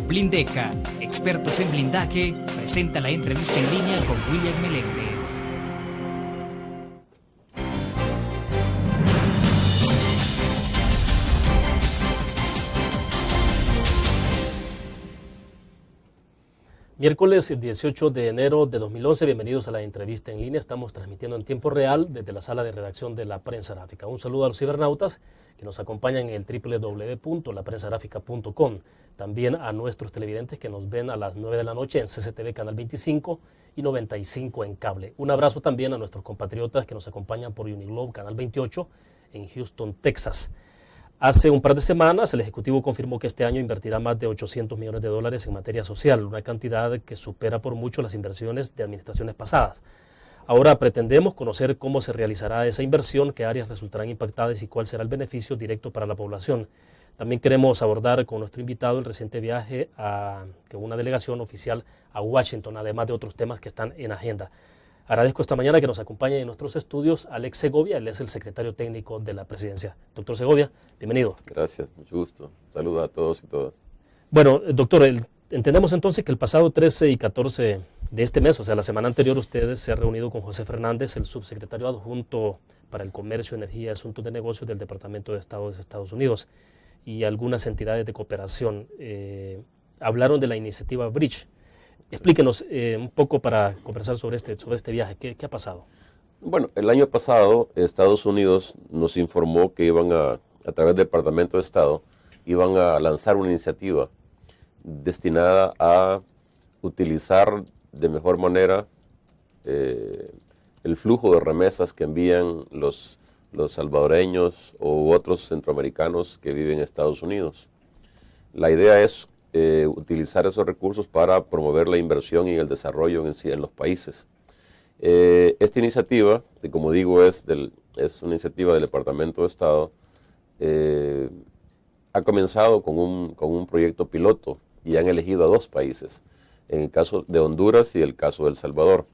Blindeca, expertos en blindaje, presenta la entrevista en línea con William Meléndez. Miércoles 18 de enero de 2011, bienvenidos a la entrevista en línea. Estamos transmitiendo en tiempo real desde la sala de redacción de La Prensa Gráfica. Un saludo a los cibernautas que nos acompañan en el www.laprensagráfica.com. También a nuestros televidentes que nos ven a las 9 de la noche en CCTV Canal 25 y 95 en cable. Un abrazo también a nuestros compatriotas que nos acompañan por Uniglobe Canal 28 en Houston, Texas. Hace un par de semanas, el Ejecutivo confirmó que este año invertirá más de $800 millones en materia social, una cantidad que supera por mucho las inversiones de administraciones pasadas. Ahora pretendemos conocer cómo se realizará esa inversión, qué áreas resultarán impactadas y cuál será el beneficio directo para la población. También queremos abordar con nuestro invitado el reciente viaje de una delegación oficial a Washington, además de otros temas que están en agenda. Agradezco esta mañana que nos acompañe en nuestros estudios Alex Segovia, él es el secretario técnico de la presidencia. Doctor Segovia, bienvenido. Gracias, mucho gusto. Saludos a todos y todas. Bueno, doctor, entendemos entonces que el pasado 13 y 14 de este mes, o sea, la semana anterior, ustedes se han reunido con José Fernández, el subsecretario adjunto para el Comercio, Energía y Asuntos de Negocios del Departamento de Estado de Estados Unidos y algunas entidades de cooperación. Hablaron de la iniciativa Bridge. Explíquenos un poco para conversar sobre este viaje. ¿Qué ha pasado? Bueno, el año pasado Estados Unidos nos informó que iban a través del Departamento de Estado, iban a lanzar una iniciativa destinada a utilizar de mejor manera el flujo de remesas que envían los salvadoreños u otros centroamericanos que viven en Estados Unidos. La idea es utilizar esos recursos para promover la inversión y el desarrollo en los países. Esta iniciativa, que como digo es una iniciativa del Departamento de Estado, ha comenzado con un proyecto piloto y han elegido a 2 países, en el caso de Honduras y el caso de El Salvador.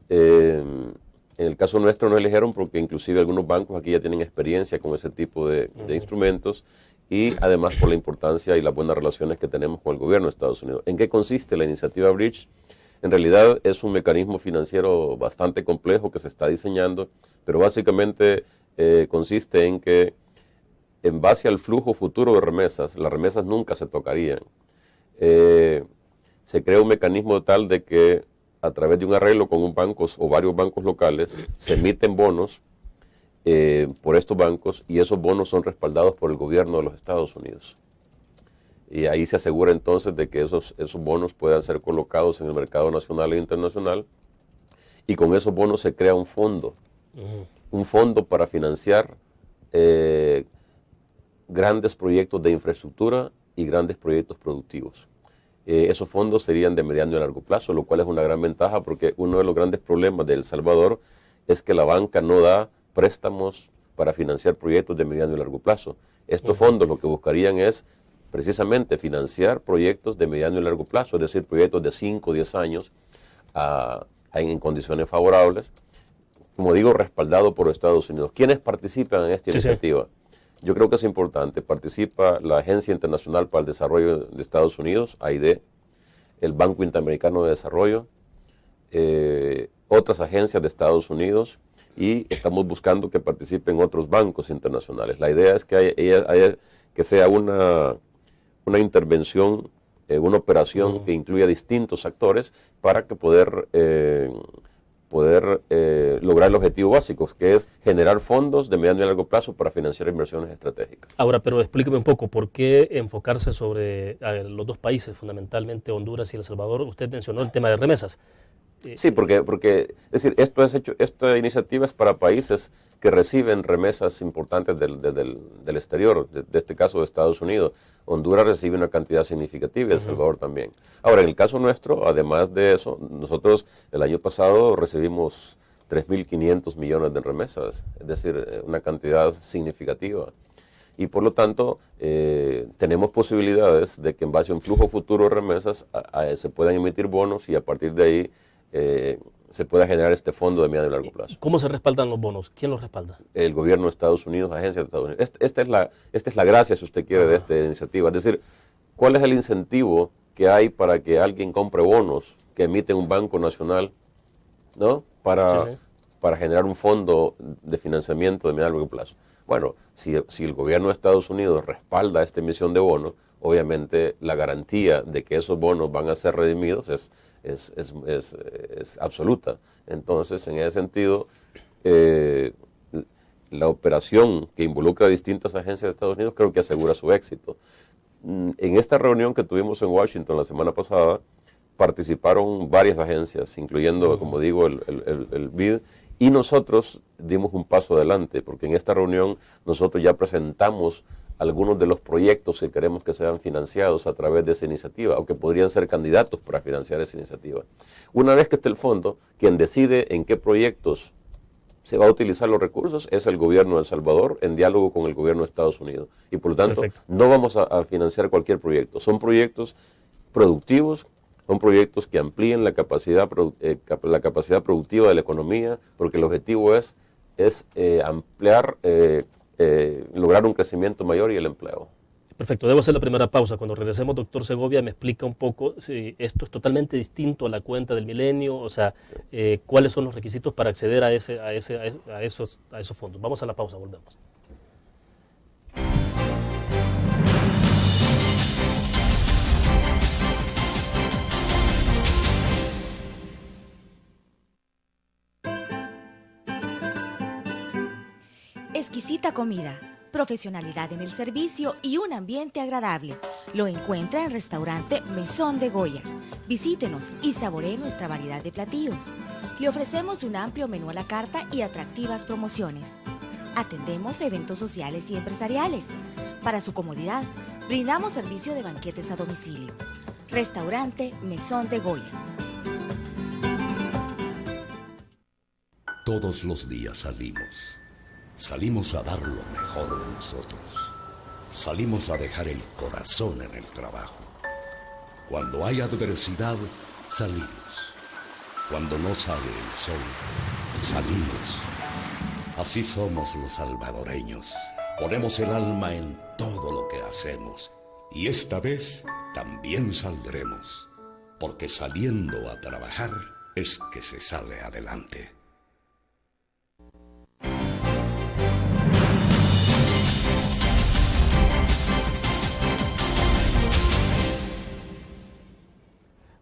En el caso nuestro no eligieron porque inclusive algunos bancos aquí ya tienen experiencia con ese tipo de instrumentos, y además por la importancia y las buenas relaciones que tenemos con el gobierno de Estados Unidos. ¿En qué consiste la iniciativa Bridge? En realidad es un mecanismo financiero bastante complejo que se está diseñando, pero básicamente consiste en que en base al flujo futuro de remesas, las remesas nunca se tocarían. Se crea un mecanismo tal de que a través de un arreglo con un banco o varios bancos locales se emiten bonos por estos bancos, y esos bonos son respaldados por el gobierno de los Estados Unidos. Y ahí se asegura entonces de que esos bonos puedan ser colocados en el mercado nacional e internacional, y con esos bonos se crea un fondo para financiar grandes proyectos de infraestructura y grandes proyectos productivos. Esos fondos serían de mediano y largo plazo, lo cual es una gran ventaja porque uno de los grandes problemas de El Salvador es que la banca no da préstamos para financiar proyectos de mediano y largo plazo. Estos fondos lo que buscarían es precisamente financiar proyectos de mediano y largo plazo, es decir, proyectos de 5 o 10 años en condiciones favorables, como digo, respaldado por Estados Unidos. ¿Quiénes participan en esta iniciativa? Yo creo que es importante. Participa la Agencia Internacional para el Desarrollo de Estados Unidos, AID, el Banco Interamericano de Desarrollo, otras agencias de Estados Unidos, y estamos buscando que participen otros bancos internacionales. La idea es que sea una intervención, una operación que incluya distintos actores para que poder lograr el objetivo básico, que es generar fondos de mediano y largo plazo para financiar inversiones estratégicas. Ahora, pero explíqueme un poco, ¿por qué enfocarse sobre los 2 países, fundamentalmente Honduras y El Salvador? Usted mencionó el tema de remesas. Sí, porque es decir, esta iniciativa es para países que reciben remesas importantes del exterior, de este caso de Estados Unidos. Honduras recibe una cantidad significativa y El Salvador también. Ahora, en el caso nuestro, además de eso, nosotros el año pasado recibimos 3.500 millones de remesas, es decir, una cantidad significativa. Y por lo tanto, tenemos posibilidades de que en base a un flujo futuro de remesas se puedan emitir bonos y a partir de ahí se pueda generar este fondo de mediano y largo plazo. ¿Cómo se respaldan los bonos? ¿Quién los respalda? El gobierno de Estados Unidos, agencias de Estados Unidos. Esta es la gracia, si usted quiere, de esta iniciativa. Es decir, ¿cuál es el incentivo que hay para que alguien compre bonos que emite un banco nacional, ¿no? Para generar un fondo de financiamiento de mediano y largo plazo? Bueno, si el gobierno de Estados Unidos respalda esta emisión de bonos, obviamente la garantía de que esos bonos van a ser redimidos es absoluta. Entonces, en ese sentido, la operación que involucra a distintas agencias de Estados Unidos creo que asegura su éxito. En esta reunión que tuvimos en Washington la semana pasada, participaron varias agencias, incluyendo, como digo, el BID, y nosotros dimos un paso adelante, porque en esta reunión nosotros ya presentamos algunos de los proyectos que queremos que sean financiados a través de esa iniciativa, o que podrían ser candidatos para financiar esa iniciativa. Una vez que esté el fondo, quien decide en qué proyectos se va a utilizar los recursos es el gobierno de El Salvador en diálogo con el gobierno de Estados Unidos. Y por lo tanto, no vamos a financiar cualquier proyecto. Son proyectos productivos, son proyectos que amplíen la capacidad productiva de la economía, porque el objetivo es ampliar, lograr un crecimiento mayor y el empleo. Perfecto, debo hacer la primera pausa. Cuando regresemos, doctor Segovia, me explica un poco si esto es totalmente distinto a la cuenta del milenio, o sea, cuáles son los requisitos para acceder a esos fondos. Vamos a la pausa, volvemos. Exquisita comida, profesionalidad en el servicio y un ambiente agradable. Lo encuentra en Restaurante Mesón de Goya. Visítenos y saboree nuestra variedad de platillos. Le ofrecemos un amplio menú a la carta y atractivas promociones. Atendemos eventos sociales y empresariales. Para su comodidad, brindamos servicio de banquetes a domicilio. Restaurante Mesón de Goya. Todos los días salimos. Salimos a dar lo mejor de nosotros. Salimos a dejar el corazón en el trabajo. Cuando hay adversidad, salimos. Cuando no sale el sol, salimos. Así somos los salvadoreños. Ponemos el alma en todo lo que hacemos. Y esta vez también saldremos. Porque saliendo a trabajar es que se sale adelante.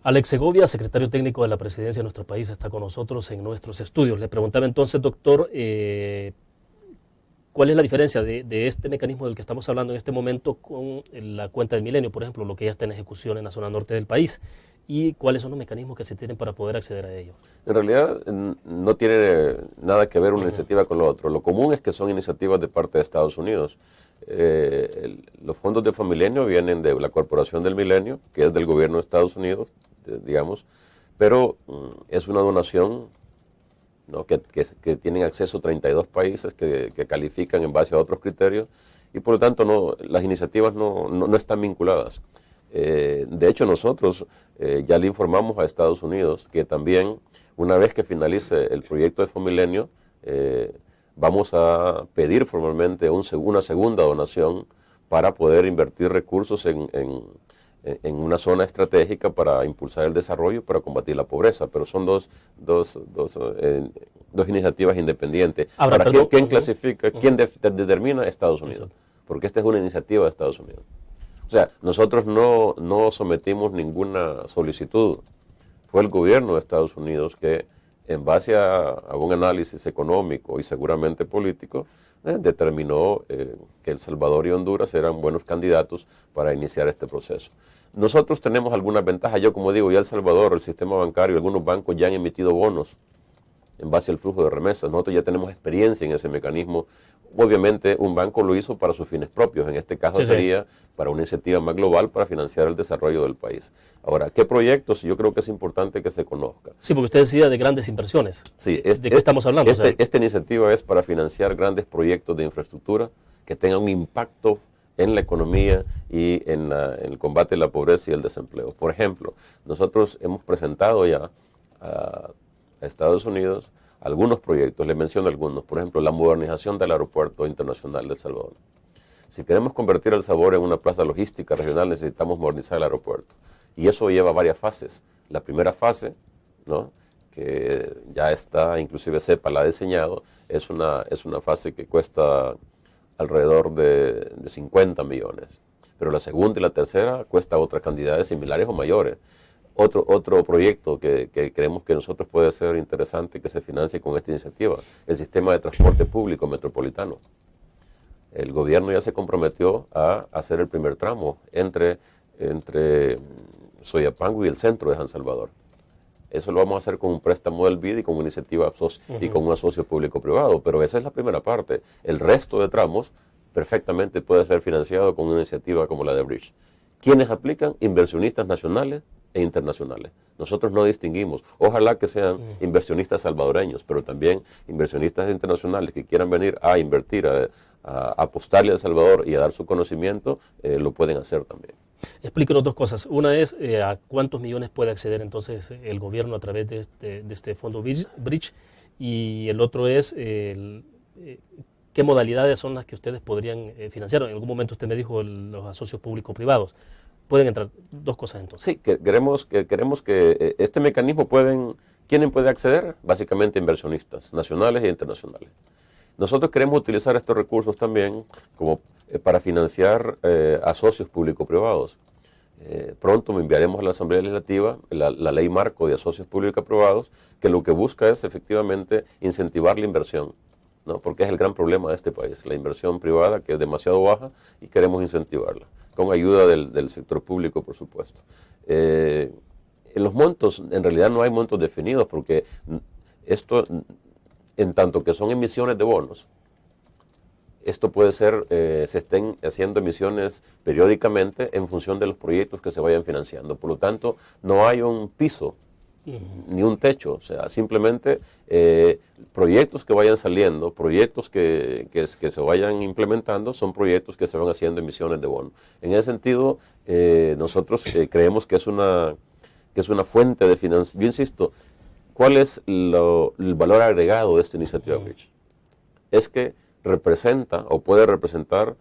Alex Segovia, secretario técnico de la Presidencia de nuestro país, está con nosotros en nuestros estudios. Le preguntaba entonces, doctor, ¿cuál es la diferencia de este mecanismo del que estamos hablando en este momento con la cuenta del milenio, por ejemplo, lo que ya está en ejecución en la zona norte del país? ¿Y cuáles son los mecanismos que se tienen para poder acceder a ello? En realidad no tiene nada que ver una iniciativa con lo otro. Lo común es que son iniciativas de parte de Estados Unidos. Los fondos de Familenio vienen de la Corporación del Milenio, que es del gobierno de Estados Unidos, digamos, pero es una donación, ¿no? que tienen acceso 32 países que califican en base a otros criterios, y por lo tanto las iniciativas no están vinculadas. De hecho, nosotros ya le informamos a Estados Unidos que también, una vez que finalice el proyecto de Familenio, vamos a pedir formalmente una segunda donación para poder invertir recursos en una zona estratégica para impulsar el desarrollo y para combatir la pobreza. Pero son dos iniciativas independientes. Ahora, ¿quién clasifica? ¿Quién determina? Estados Unidos. Porque esta es una iniciativa de Estados Unidos. O sea, nosotros no sometimos ninguna solicitud. Fue el gobierno de Estados Unidos que, en base a un análisis económico y seguramente político, determinó que El Salvador y Honduras eran buenos candidatos para iniciar este proceso. Nosotros tenemos algunas ventajas. Yo, como digo, ya El Salvador, el sistema bancario, algunos bancos ya han emitido bonos en base al flujo de remesas. Nosotros ya tenemos experiencia en ese mecanismo. Obviamente un banco lo hizo para sus fines propios, en este caso sería para una iniciativa más global para financiar el desarrollo del país. Ahora, ¿qué proyectos? Yo creo que es importante que se conozca. Sí, porque usted decía de grandes inversiones. Sí, ¿de qué estamos hablando? Esta iniciativa es para financiar grandes proyectos de infraestructura que tengan un impacto en la economía y en el combate a la pobreza y el desempleo. Por ejemplo, nosotros hemos presentado ya a Estados Unidos algunos proyectos, le menciono algunos, por ejemplo, la modernización del Aeropuerto Internacional de El Salvador. Si queremos convertir El Sabor en una plaza logística regional, necesitamos modernizar el aeropuerto. Y eso lleva varias fases. La primera fase, ¿no?, que ya está, inclusive CEPA la ha diseñado, es una fase que cuesta alrededor de 50 millones. Pero la segunda y la tercera cuesta otras cantidades similares o mayores. Otro proyecto que creemos que nosotros puede ser interesante que se financie con esta iniciativa, el sistema de transporte público metropolitano. El gobierno ya se comprometió a hacer el primer tramo entre Soyapango y el centro de San Salvador. Eso lo vamos a hacer con un préstamo del BID y con una iniciativa y con un asocio público-privado, pero esa es la primera parte. El resto de tramos perfectamente puede ser financiado con una iniciativa como la de Bridge. ¿Quiénes aplican? Inversionistas nacionales e internacionales. Nosotros no distinguimos. Ojalá que sean inversionistas salvadoreños, pero también inversionistas internacionales que quieran venir a invertir, a apostarle a El Salvador y a dar su conocimiento, lo pueden hacer también. Explíquenos dos cosas. Una es a cuántos millones puede acceder entonces el gobierno a través de este fondo Bridge, y el otro es qué modalidades son las que ustedes podrían financiar. En algún momento usted me dijo los asocios público-privados. Pueden entrar dos cosas entonces. Sí, queremos que este mecanismo ¿quién puede acceder? Básicamente inversionistas nacionales e internacionales. Nosotros queremos utilizar estos recursos también como para financiar asocios público-privados. Pronto me enviaremos a la Asamblea Legislativa la ley marco de asocios público-privados, que lo que busca es efectivamente incentivar la inversión, ¿no? Porque es el gran problema de este país, la inversión privada, que es demasiado baja, y queremos incentivarla, con ayuda del sector público, por supuesto. En los montos, en realidad no hay montos definidos, porque esto, en tanto que son emisiones de bonos, esto puede ser, se estén haciendo emisiones periódicamente en función de los proyectos que se vayan financiando. Por lo tanto, no hay un piso ni un techo, o sea, simplemente proyectos que vayan saliendo, proyectos que se vayan implementando, son proyectos que se van haciendo emisiones de bono. En ese sentido, nosotros creemos que es una fuente de financiación. Yo insisto, ¿cuál es el valor agregado de esta iniciativa Bridge? Es que representa o puede representar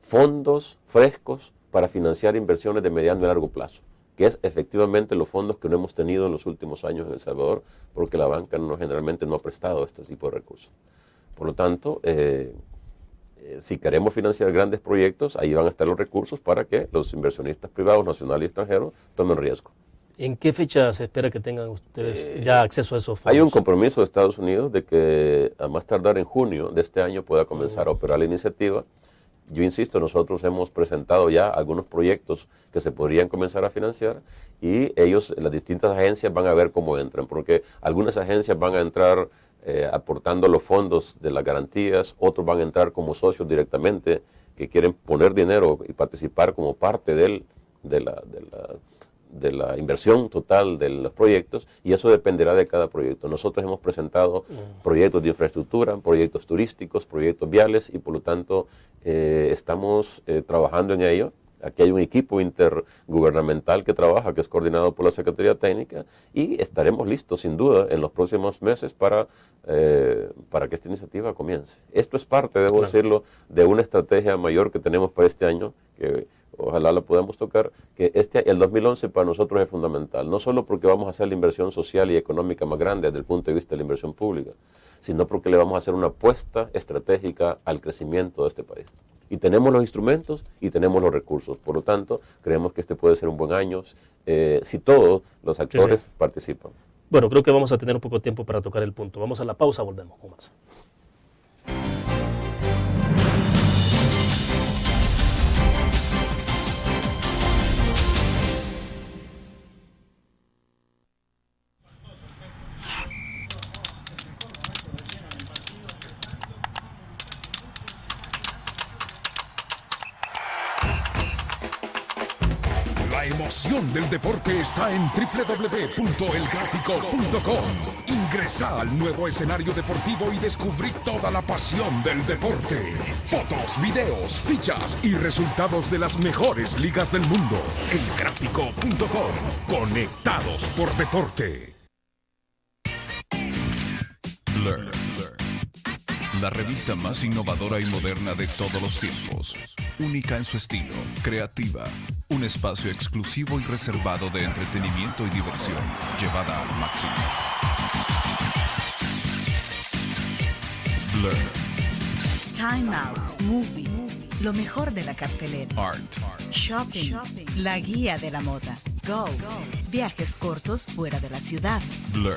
fondos frescos para financiar inversiones de mediano y largo plazo, que es efectivamente los fondos que no hemos tenido en los últimos años en El Salvador, porque la banca generalmente no ha prestado este tipo de recursos. Por lo tanto, si queremos financiar grandes proyectos, ahí van a estar los recursos para que los inversionistas privados, nacionales y extranjeros, tomen riesgo. ¿En qué fecha se espera que tengan ustedes ya acceso a esos fondos? Hay un compromiso de Estados Unidos de que a más tardar en junio de este año pueda comenzar a operar la iniciativa. Yo insisto, nosotros hemos presentado ya algunos proyectos que se podrían comenzar a financiar, y las distintas agencias van a ver cómo entran, porque algunas agencias van a entrar aportando los fondos de las garantías, otros van a entrar como socios directamente que quieren poner dinero y participar como parte de la inversión total de los proyectos, y eso dependerá de cada proyecto. Nosotros hemos presentado proyectos de infraestructura, proyectos turísticos, proyectos viales, y por lo tanto estamos trabajando en ello. Aquí hay un equipo intergubernamental que trabaja, que es coordinado por la Secretaría Técnica, y estaremos listos sin duda en los próximos meses para que esta iniciativa comience. Esto es parte, debo decirlo, de una estrategia mayor que tenemos para este año, que ojalá la podamos tocar, que el 2011 para nosotros es fundamental, no solo porque vamos a hacer la inversión social y económica más grande desde el punto de vista de la inversión pública, sino porque le vamos a hacer una apuesta estratégica al crecimiento de este país. Y tenemos los instrumentos y tenemos los recursos. Por lo tanto, creemos que este puede ser un buen año si todos los actores participan. Bueno, creo que vamos a tener un poco de tiempo para tocar el punto. Vamos a la pausa, volvemos con más. La emoción del deporte está en www.elgráfico.com. Ingresa al nuevo escenario deportivo y descubrí toda la pasión del deporte. Fotos, videos, fichas y resultados de las mejores ligas del mundo. Elgráfico.com. Conectados por deporte. Learn, la revista más innovadora y moderna de todos los tiempos. única en su estilo, creativa, un espacio exclusivo y reservado de entretenimiento y diversión, llevada al máximo. Blur. Time Out Movie, lo mejor de la cartelera. Art. Shopping, la guía de la moda. Go, viajes cortos fuera de la ciudad. Blur.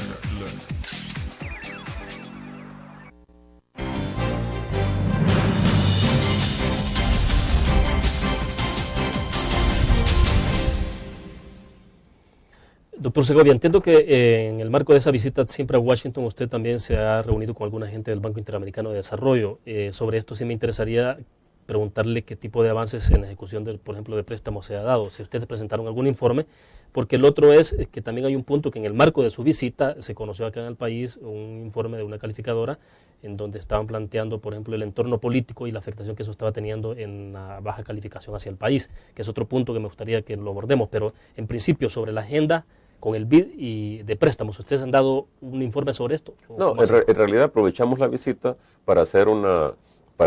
Doctor Segovia, entiendo que en el marco de esa visita siempre a Washington usted también se ha reunido con alguna gente del Banco Interamericano de Desarrollo. Sobre esto sí me interesaría preguntarle qué tipo de avances en la ejecución, por ejemplo, de préstamos se ha dado, si ustedes presentaron algún informe, porque el otro es que también hay un punto que en el marco de su visita se conoció acá en el país un informe de una calificadora en donde estaban planteando, por ejemplo, el entorno político y la afectación que eso estaba teniendo en la baja calificación hacia el país, que es otro punto que me gustaría que lo abordemos, pero en principio sobre la agenda con el BID y de préstamos. ¿Ustedes han dado un informe sobre esto? No, en realidad aprovechamos la visita para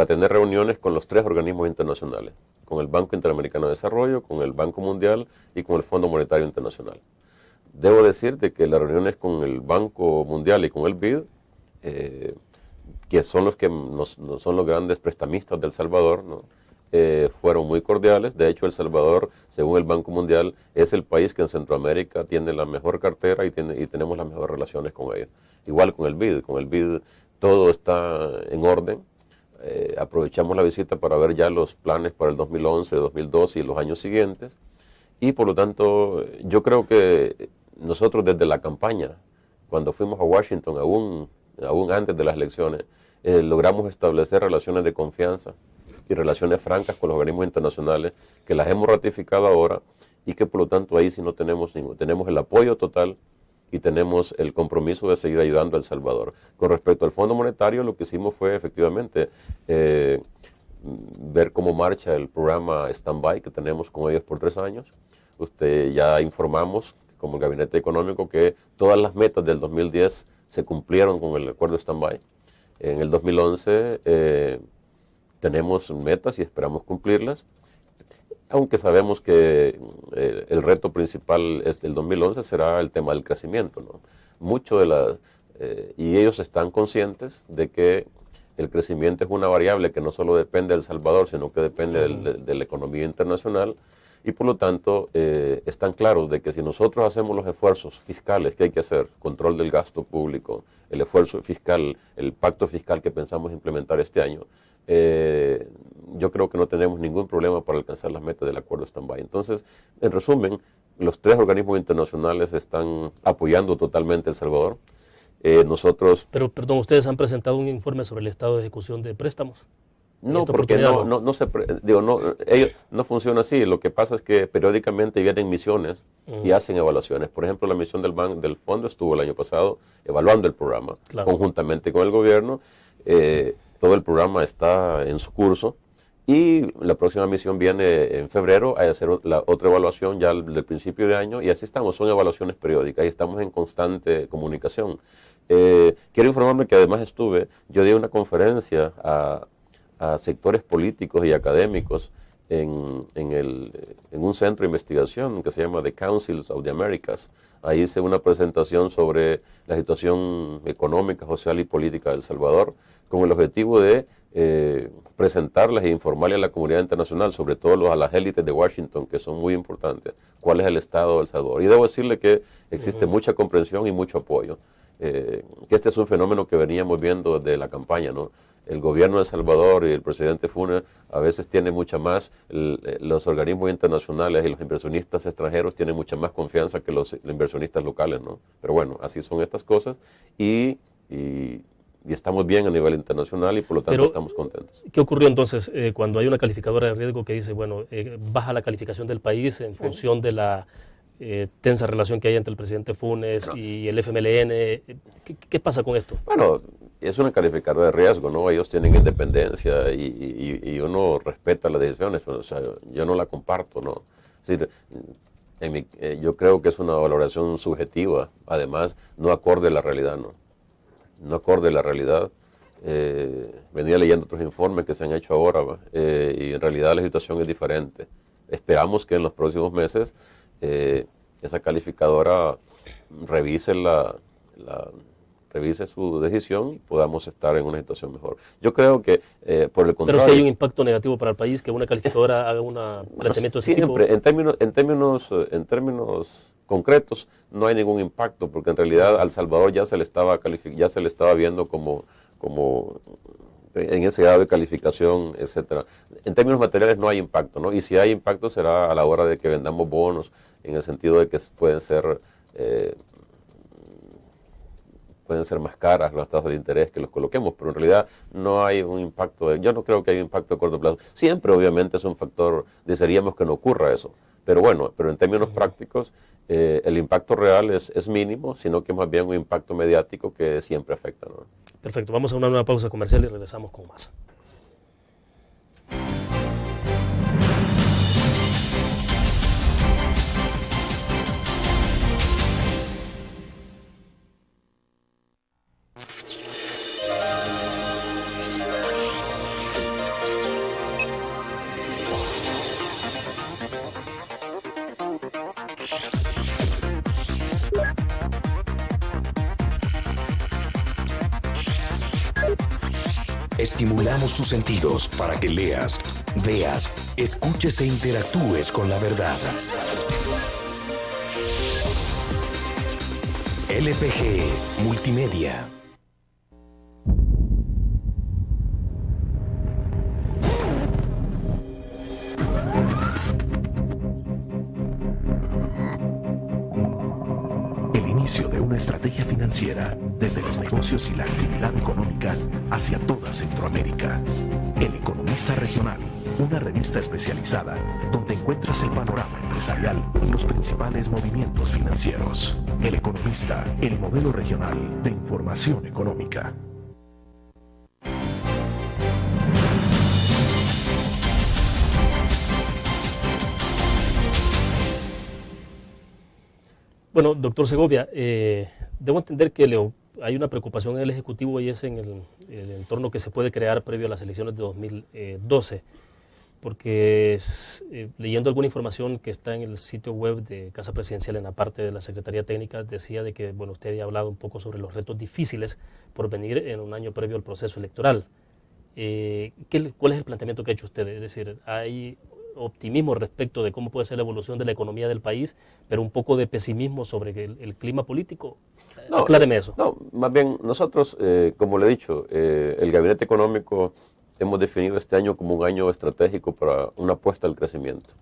tener reuniones con los 3 organismos internacionales, con el Banco Interamericano de Desarrollo, con el Banco Mundial y con el Fondo Monetario Internacional. Debo decirte que las reuniones con el Banco Mundial y con el BID, que son los que son los grandes prestamistas de El Salvador, ¿no? Fueron muy cordiales. De hecho, El Salvador, según el Banco Mundial, es el país que en Centroamérica tiene la mejor cartera y tenemos las mejores relaciones con ellos. Igual con el BID. Con el BID todo está en orden. Aprovechamos la visita para ver ya los planes para el 2011, 2012 y los años siguientes. Y por lo tanto, yo creo que nosotros desde la campaña, cuando fuimos a Washington, aún antes de las elecciones, logramos establecer relaciones de confianza y relaciones francas con los organismos internacionales, que las hemos ratificado ahora y que por lo tanto ahí sí no tenemos tenemos el apoyo total y tenemos el compromiso de seguir ayudando a El Salvador. Con respecto al Fondo Monetario, lo que hicimos fue efectivamente ver cómo marcha el programa Standby que tenemos con ellos por 3 años. Ya informamos, como el Gabinete Económico, que todas las metas del 2010 se cumplieron con el acuerdo Standby. En el 2011 tenemos metas y esperamos cumplirlas, aunque sabemos que el reto principal del 2011 será el tema del crecimiento, ¿no? Y ellos están conscientes de que el crecimiento es una variable que no solo depende de El Salvador, sino que depende de la economía internacional, y por lo tanto están claros de que si nosotros hacemos los esfuerzos fiscales que hay que hacer, control del gasto público, el esfuerzo fiscal, el pacto fiscal que pensamos implementar este año, yo creo que no tenemos ningún problema para alcanzar las metas del acuerdo Standby. Entonces, en resumen, los 3 organismos internacionales están apoyando totalmente a El Salvador. Nosotros... Pero, perdón, ¿ustedes han presentado un informe sobre el estado de ejecución de préstamos? No, porque ellos no funciona así. Lo que pasa es que periódicamente vienen misiones y hacen evaluaciones. Por ejemplo, la misión del fondo estuvo el año pasado evaluando el programa, conjuntamente con el gobierno. Todo el programa está en su curso y la próxima misión viene en febrero a hacer la otra evaluación ya del principio de año, y así estamos. Son evaluaciones periódicas y estamos en constante comunicación. Quiero informarme que además yo di una conferencia a sectores políticos y académicos en un centro de investigación que se llama The Councils of the Americas. Ahí hice una presentación sobre la situación económica, social y política de El Salvador, con el objetivo de presentarles e informarle a la comunidad internacional, sobre todo a las élites de Washington, que son muy importantes, cuál es el estado de El Salvador. Y debo decirle que existe mucha comprensión y mucho apoyo. Que este es un fenómeno que veníamos viendo desde la campaña, ¿no? El gobierno de El Salvador y el presidente Funes a veces tiene mucha más, los organismos internacionales y los inversionistas extranjeros tienen mucha más confianza que los inversionistas locales, ¿no? Pero bueno, así son estas cosas y estamos bien a nivel internacional y por lo tanto estamos contentos. ¿Qué ocurrió entonces cuando hay una calificadora de riesgo que dice, bueno, baja la calificación del país en función de la tensa relación que hay entre el presidente Funes y el FMLN? ¿Qué pasa con esto? Bueno, es una calificadora de riesgo, ¿no? Ellos tienen independencia y uno respeta las decisiones, pero, o sea, yo no la comparto, ¿no? Es decir, yo creo que es una valoración subjetiva, además no acorde a la realidad, ¿no? No acorde a la realidad. venía leyendo otros informes que se han hecho ahora, ¿va? Y en realidad la situación es diferente. Esperamos que en los próximos meses esa calificadora revise revise su decisión y podamos estar en una situación mejor. Yo creo que, por el contrario... Pero si hay un impacto negativo para el país, que una calificadora haga un planteamiento de ese tipo. Siempre, en términos concretos, no hay ningún impacto, porque en realidad al Salvador ya se le estaba viendo como en ese grado de calificación, etcétera. En términos materiales no hay impacto, ¿no? Y si hay impacto será a la hora de que vendamos bonos, en el sentido de que pueden ser más caras las tasas de interés que los coloquemos, pero en realidad no hay un impacto, yo no creo que haya un impacto a corto plazo. Siempre obviamente es un factor, desearíamos que no ocurra eso, pero bueno, pero en términos prácticos el impacto real es mínimo, sino que más bien un impacto mediático que siempre afecta, ¿no? Perfecto, vamos a una nueva pausa comercial y regresamos con más. Estimulamos tus sentidos para que leas, veas, escuches e interactúes con la verdad. LPG Multimedia. El inicio de una estrategia financiera desde los negocios y la actividad económica hacia toda Centroamérica. El Economista Regional, una revista especializada donde encuentras el panorama empresarial y los principales movimientos financieros. El Economista, el modelo regional de información económica. Bueno, doctor Segovia, debo entender que hay una preocupación en el Ejecutivo y es en el entorno que se puede crear previo a las elecciones de 2012, porque leyendo alguna información que está en el sitio web de Casa Presidencial, en la parte de la Secretaría Técnica, decía de que, bueno, usted había hablado un poco sobre los retos difíciles por venir en un año previo al proceso electoral. ¿Cuál es el planteamiento que ha hecho usted? Es decir, ¿hay optimismo respecto de cómo puede ser la evolución de la economía del país, pero un poco de pesimismo sobre el clima político? No, acláreme eso. No, más bien nosotros, como le he dicho, el Gabinete Económico hemos definido este año como un año estratégico para una apuesta al crecimiento.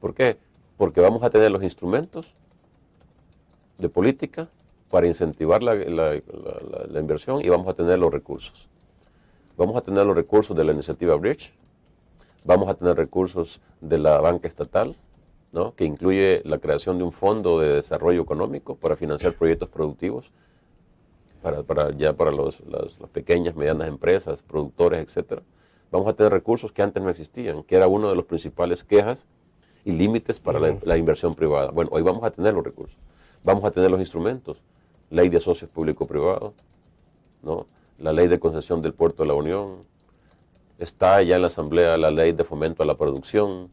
¿Por qué? Porque vamos a tener los instrumentos de política para incentivar la inversión y vamos a tener los recursos. Vamos a tener los recursos de la iniciativa Bridge, vamos a tener recursos de la banca estatal, ¿no?, que incluye la creación de un fondo de desarrollo económico para financiar proyectos productivos, para las pequeñas, medianas empresas, productores, etcétera. Vamos a tener recursos que antes no existían, que era uno de los principales quejas y límites para la inversión privada. Bueno, hoy vamos a tener los recursos, vamos a tener los instrumentos, ley de socios público-privados, ¿no?, la ley de concesión del Puerto de la Unión, está ya en la Asamblea la ley de fomento a la producción,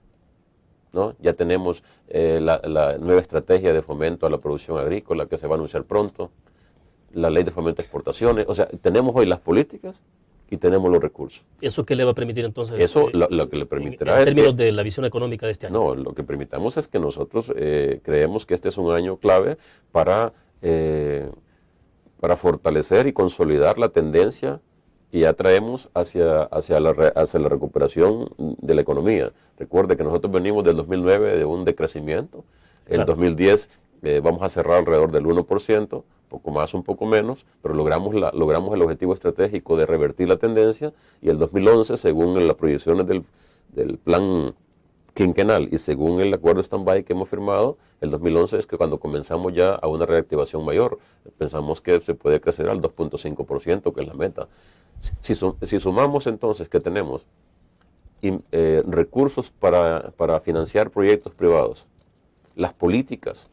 ¿no? Ya tenemos la nueva estrategia de fomento a la producción agrícola que se va a anunciar pronto, la ley de fomento a exportaciones. O sea, tenemos hoy las políticas y tenemos los recursos. ¿Eso qué le va a permitir entonces? Eso lo que le permitirá en términos de la visión económica de este año. No, lo que permitamos es que nosotros creemos que este es un año clave para fortalecer y consolidar la tendencia que ya traemos hacia la recuperación de la economía. Recuerde que nosotros venimos del 2009 de un decrecimiento. En el 2010 vamos a cerrar alrededor del 1%, poco más, un poco menos, pero logramos el objetivo estratégico de revertir la tendencia, y el 2011, según las proyecciones del plan quinquenal y según el acuerdo stand-by que hemos firmado, el 2011 es que cuando comenzamos ya a una reactivación mayor. Pensamos que se puede crecer al 2.5%, que es la meta. Si sumamos entonces que tenemos recursos para financiar proyectos privados, las políticas,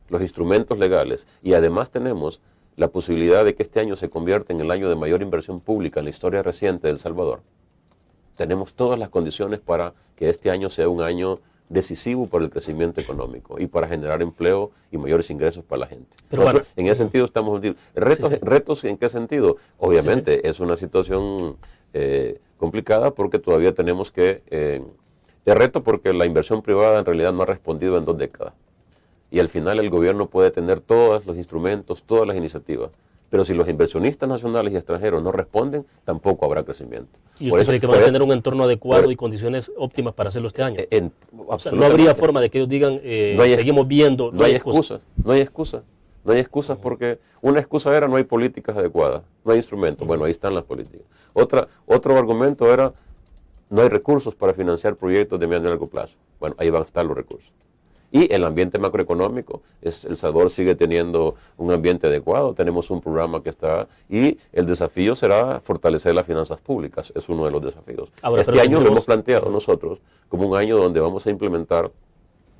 los instrumentos legales, y además tenemos la posibilidad de que este año se convierta en el año de mayor inversión pública en la historia reciente de El Salvador, tenemos todas las condiciones para que este año sea un año decisivo para el crecimiento económico y para generar empleo y mayores ingresos para la gente. Pero bueno, en ese sentido estamos... ¿Retos en qué sentido? Obviamente es una situación complicada porque todavía tenemos que... de reto porque la inversión privada en realidad no ha respondido en 2 décadas. Y al final el gobierno puede tener todos los instrumentos, todas las iniciativas. Pero si los inversionistas nacionales y extranjeros no responden, tampoco habrá crecimiento. ¿Y usted cree que van a tener un entorno adecuado y condiciones óptimas para hacerlo este año? O sea, no habría forma de que ellos digan, seguimos viendo... No hay excusas, no hay excusas. No hay excusas porque una excusa era no hay políticas adecuadas, no hay instrumentos. Bueno, ahí están las políticas. Otro argumento era no hay recursos para financiar proyectos de mediano y largo plazo. Bueno, ahí van a estar los recursos. Y el ambiente macroeconómico, El Salvador sigue teniendo un ambiente adecuado, tenemos un programa que está, y el desafío será fortalecer las finanzas públicas, es uno de los desafíos. Ahora, este año lo hemos planteado nosotros como un año donde vamos a implementar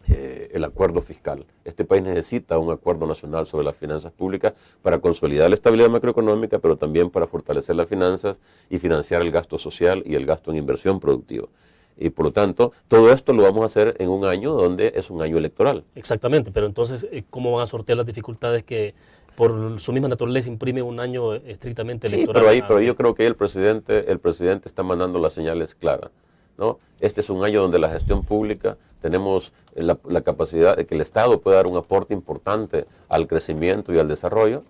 el acuerdo fiscal. Este país necesita un acuerdo nacional sobre las finanzas públicas para consolidar la estabilidad macroeconómica, pero también para fortalecer las finanzas y financiar el gasto social y el gasto en inversión productiva. Y por lo tanto, todo esto lo vamos a hacer en un año donde es un año electoral. Exactamente, pero entonces, ¿cómo van a sortear las dificultades que por su misma naturaleza imprime un año estrictamente electoral? Sí, pero ahí yo creo que el presidente está mandando las señales claras, ¿no? Este es un año donde la gestión pública tenemos la capacidad de que el Estado pueda dar un aporte importante al crecimiento y al desarrollo,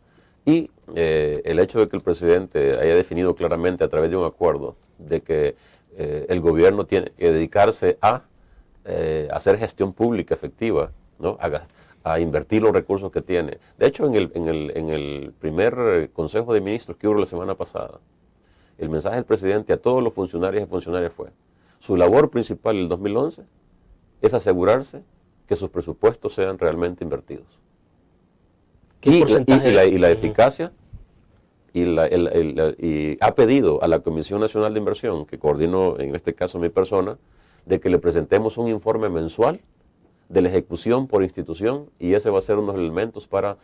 y el hecho de que el presidente haya definido claramente a través de un acuerdo de que el gobierno tiene que dedicarse a hacer gestión pública efectiva, ¿no? A invertir los recursos que tiene. De hecho, en el primer Consejo de Ministros que hubo la semana pasada, el mensaje del presidente a todos los funcionarios y funcionarias fue: su labor principal en el 2011 es asegurarse que sus presupuestos sean realmente invertidos. ¿Qué porcentaje? Y la eficacia... Y ha pedido a la Comisión Nacional de Inversión, que coordino en este caso mi persona, de que le presentemos un informe mensual de la ejecución por institución, y ese va a ser uno de los elementos para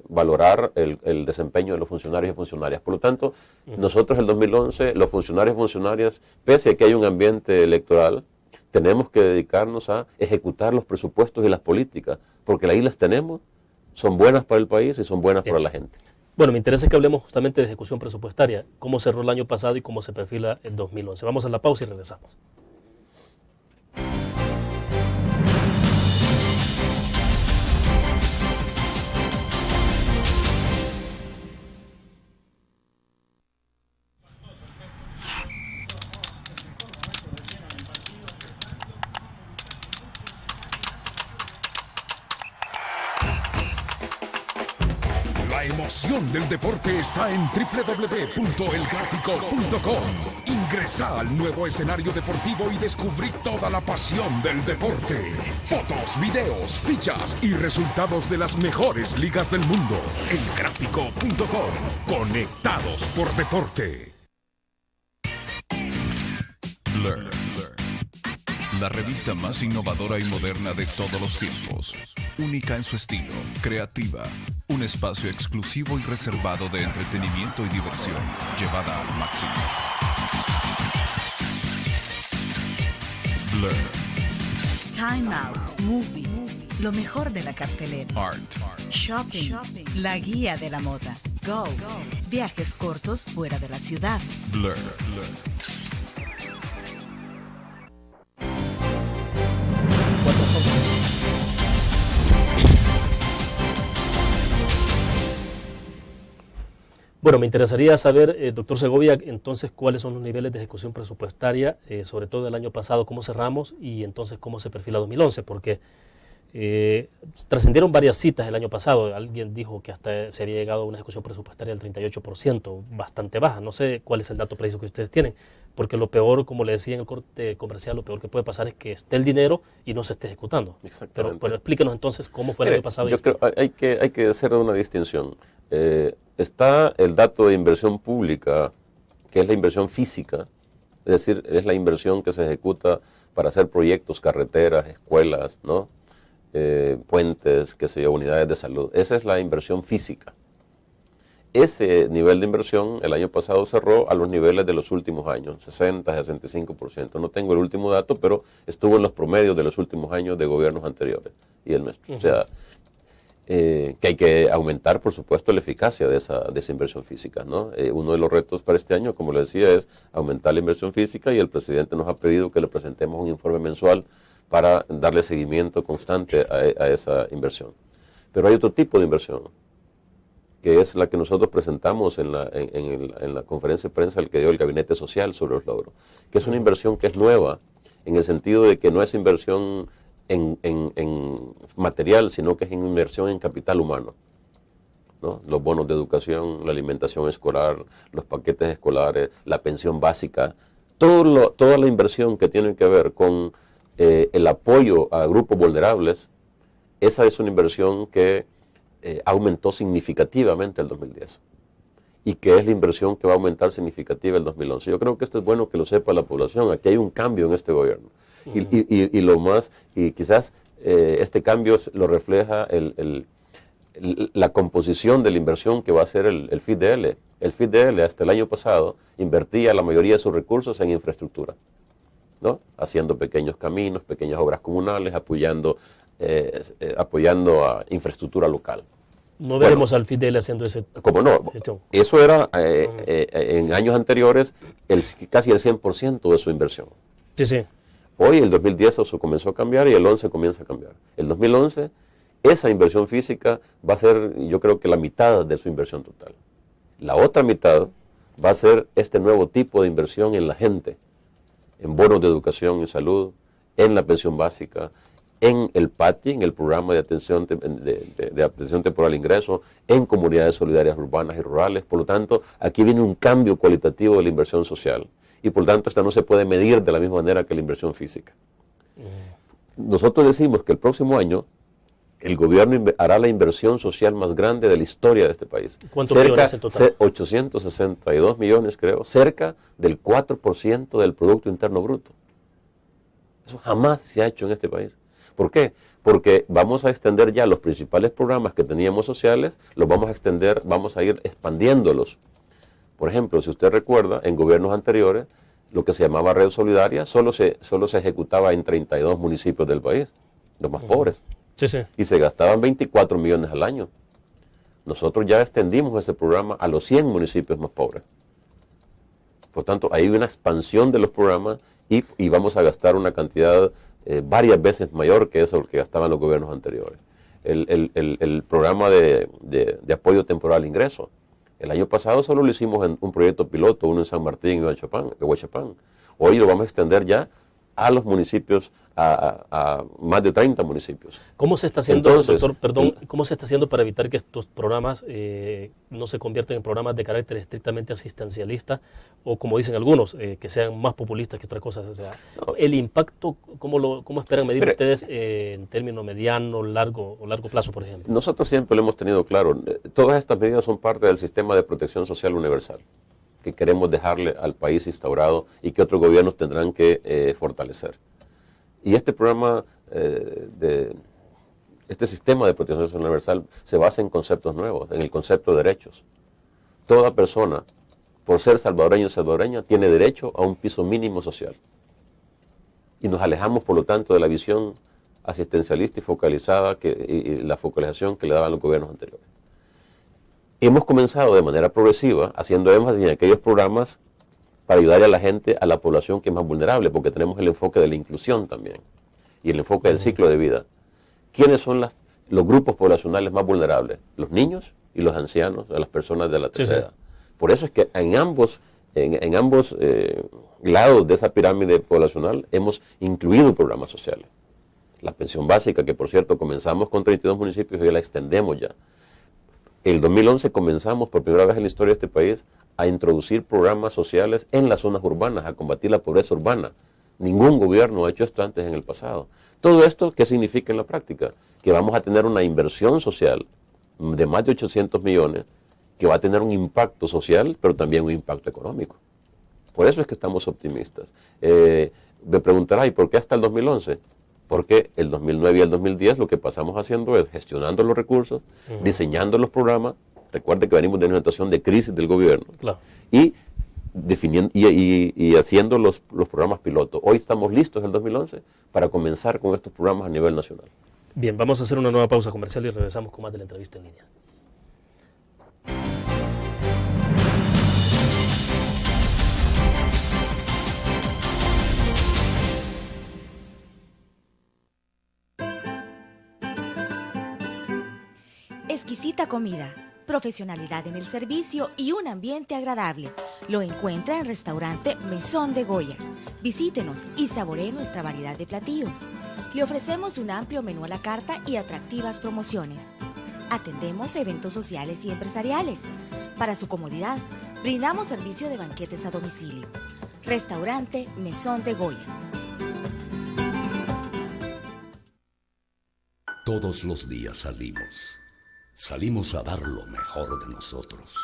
valorar el desempeño de los funcionarios y funcionarias. Por lo tanto, nosotros el 2011, los funcionarios y funcionarias, pese a que hay un ambiente electoral, tenemos que dedicarnos a ejecutar los presupuestos y las políticas, porque ahí las tenemos, son buenas para el país y son buenas para la gente. Bueno, me interesa que hablemos justamente de ejecución presupuestaria, cómo cerró el año pasado y cómo se perfila el 2011. Vamos a la pausa y regresamos. La emoción del deporte está en www.elgráfico.com. Ingresa al nuevo escenario deportivo y descubrí toda la pasión del deporte. Fotos, videos, fichas y resultados de las mejores ligas del mundo. Elgráfico.com. Conectados por deporte. Learn. La revista más innovadora y moderna de todos los tiempos. Única en su estilo, creativa. Un espacio exclusivo y reservado de entretenimiento y diversión, llevada al máximo. Blur. Time Out, Movie, lo mejor de la cartelera. Art. Shopping, la guía de la moda. Go, viajes cortos fuera de la ciudad. Blur. Bueno, me interesaría saber, doctor Segovia, entonces cuáles son los niveles de ejecución presupuestaria, sobre todo del año pasado, cómo cerramos y entonces cómo se perfila 2011, porque trascendieron varias citas el año pasado. Alguien dijo que hasta se había llegado a una ejecución presupuestaria del 38%, bastante baja. No sé cuál es el dato preciso que ustedes tienen, porque lo peor, como le decía en el corte comercial, lo peor que puede pasar es que esté el dinero y no se esté ejecutando. Exactamente. Pero explíquenos entonces cómo fue el año pasado. Yo creo hay que hacer una distinción. Está el dato de inversión pública, que es la inversión física, es decir, es la inversión que se ejecuta para hacer proyectos, carreteras, escuelas, ¿no? puentes, qué sé yo, unidades de salud. Esa es la inversión física. Ese nivel de inversión el año pasado cerró a los niveles de los últimos años, 60-65%. No tengo el último dato, pero estuvo en los promedios de los últimos años de gobiernos anteriores y el nuestro. O sea, que hay que aumentar, por supuesto, la eficacia de esa inversión física, ¿no? Uno de los retos para este año, como le decía, es aumentar la inversión física, y el presidente nos ha pedido que le presentemos un informe mensual para darle seguimiento constante a esa inversión. Pero hay otro tipo de inversión, que es la que nosotros presentamos en la conferencia de prensa que dio el Gabinete Social sobre los logros, que es una inversión que es nueva, en el sentido de que no es inversión en material, sino que es inversión en capital humano, ¿no? Los bonos de educación, la alimentación escolar, los paquetes escolares, la pensión básica, toda la inversión que tiene que ver con el apoyo a grupos vulnerables. Esa es una inversión que aumentó significativamente el 2010 y que es la inversión que va a aumentar significativa el 2011. Yo creo que esto es bueno que lo sepa la población. Aquí hay un cambio en este gobierno. Y quizás este cambio lo refleja la composición de la inversión que va a hacer el FIDL. El FIDL hasta el año pasado invertía la mayoría de sus recursos en infraestructura, ¿no? Haciendo pequeños caminos, pequeñas obras comunales, apoyando a infraestructura local. No veremos al FIDL haciendo ese... ¿Cómo no? Gestión. Eso era en años anteriores casi el 100% de su inversión. Sí, sí. Hoy, el 2010, eso comenzó a cambiar y el 11 comienza a cambiar. El 2011, esa inversión física va a ser, yo creo que la mitad de su inversión total. La otra mitad va a ser este nuevo tipo de inversión en la gente, en bonos de educación y salud, en la pensión básica, en el PATI, en el programa de atención temporal de ingreso, en comunidades solidarias urbanas y rurales. Por lo tanto, aquí viene un cambio cualitativo de la inversión social. Y por lo tanto, esta no se puede medir de la misma manera que la inversión física. Nosotros decimos que el próximo año el gobierno hará la inversión social más grande de la historia de este país. ¿Cuántos millones en total? 862 millones, creo, cerca del 4% del Producto Interno Bruto. Eso jamás se ha hecho en este país. ¿Por qué? Porque vamos a extender ya los principales programas que teníamos sociales, los vamos a extender, vamos a ir expandiéndolos. Por ejemplo, si usted recuerda, en gobiernos anteriores, lo que se llamaba Red Solidaria solo se ejecutaba en 32 municipios del país, los más pobres. Sí, sí. Y se gastaban 24 millones al año. Nosotros ya extendimos ese programa a los 100 municipios más pobres. Por tanto, hay una expansión de los programas y vamos a gastar una cantidad varias veces mayor que eso que gastaban los gobiernos anteriores. El programa de apoyo temporal de ingreso. El año pasado solo lo hicimos en un proyecto piloto, uno en San Martín y Huachapán. Hoy lo vamos a extender ya a los municipios, a más de 30 municipios. ¿Cómo se está haciendo, Entonces, doctor, perdón, cómo se está haciendo para evitar que estos programas no se conviertan en programas de carácter estrictamente asistencialista o, como dicen algunos, que sean más populistas que otra cosa? O sea, el impacto, ¿cómo esperan medir ustedes en términos mediano, largo plazo, por ejemplo? Nosotros siempre lo hemos tenido claro. Todas estas medidas son parte del sistema de protección social universal que queremos dejarle al país instaurado y que otros gobiernos tendrán que fortalecer. Y este programa, este sistema de protección social universal se basa en conceptos nuevos, en el concepto de derechos. Toda persona, por ser salvadoreño o salvadoreña, tiene derecho a un piso mínimo social. Y nos alejamos, por lo tanto, de la visión asistencialista y focalizada, y la focalización que le daban los gobiernos anteriores. Hemos comenzado de manera progresiva, haciendo énfasis en aquellos programas para ayudar a la gente, a la población que es más vulnerable, porque tenemos el enfoque de la inclusión también, y el enfoque del ciclo de vida. ¿Quiénes son los grupos poblacionales más vulnerables? Los niños y los ancianos, las personas de la tercera edad. Por eso es que en ambos lados de esa pirámide poblacional hemos incluido programas sociales. La pensión básica, que por cierto comenzamos con 32 municipios y hoy la extendemos ya. El 2011 comenzamos por primera vez en la historia de este país a introducir programas sociales en las zonas urbanas, a combatir la pobreza urbana. Ningún gobierno ha hecho esto antes en el pasado. Todo esto, ¿qué significa en la práctica? Que vamos a tener una inversión social de más de 800 millones que va a tener un impacto social, pero también un impacto económico. Por eso es que estamos optimistas. Me preguntará, ¿y por qué hasta el 2011? Porque el 2009 y el 2010 lo que pasamos haciendo es gestionando los recursos, diseñando los programas. Recuerde que venimos de una situación de crisis del gobierno. Claro. Y definiendo y haciendo los programas pilotos. Hoy estamos listos, el 2011, para comenzar con estos programas a nivel nacional. Bien, vamos a hacer una nueva pausa comercial y regresamos con más de la entrevista en línea. Exquisita comida, profesionalidad en el servicio y un ambiente agradable. Lo encuentra en Restaurante Mesón de Goya. Visítenos y saboree nuestra variedad de platillos. Le ofrecemos un amplio menú a la carta y atractivas promociones. Atendemos eventos sociales y empresariales. Para su comodidad, brindamos servicio de banquetes a domicilio. Restaurante Mesón de Goya. Todos los días salimos. Salimos a dar lo mejor de nosotros.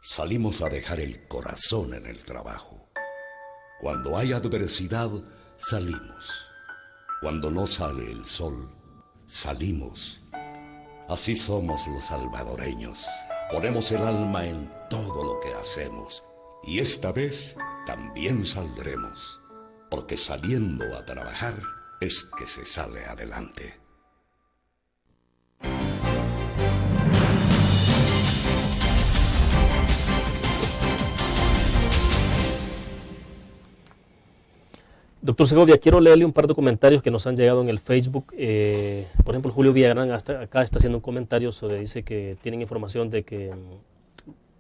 Salimos a dejar el corazón en el trabajo. Cuando hay adversidad, salimos. Cuando no sale el sol, salimos. Así somos los salvadoreños. Ponemos el alma en todo lo que hacemos. Y esta vez también saldremos. Porque saliendo a trabajar es que se sale adelante. Doctor Segovia, quiero leerle un par de comentarios que nos han llegado en el Facebook. Por ejemplo, Julio Villagrán hasta acá está haciendo un comentario dice que tienen información de que,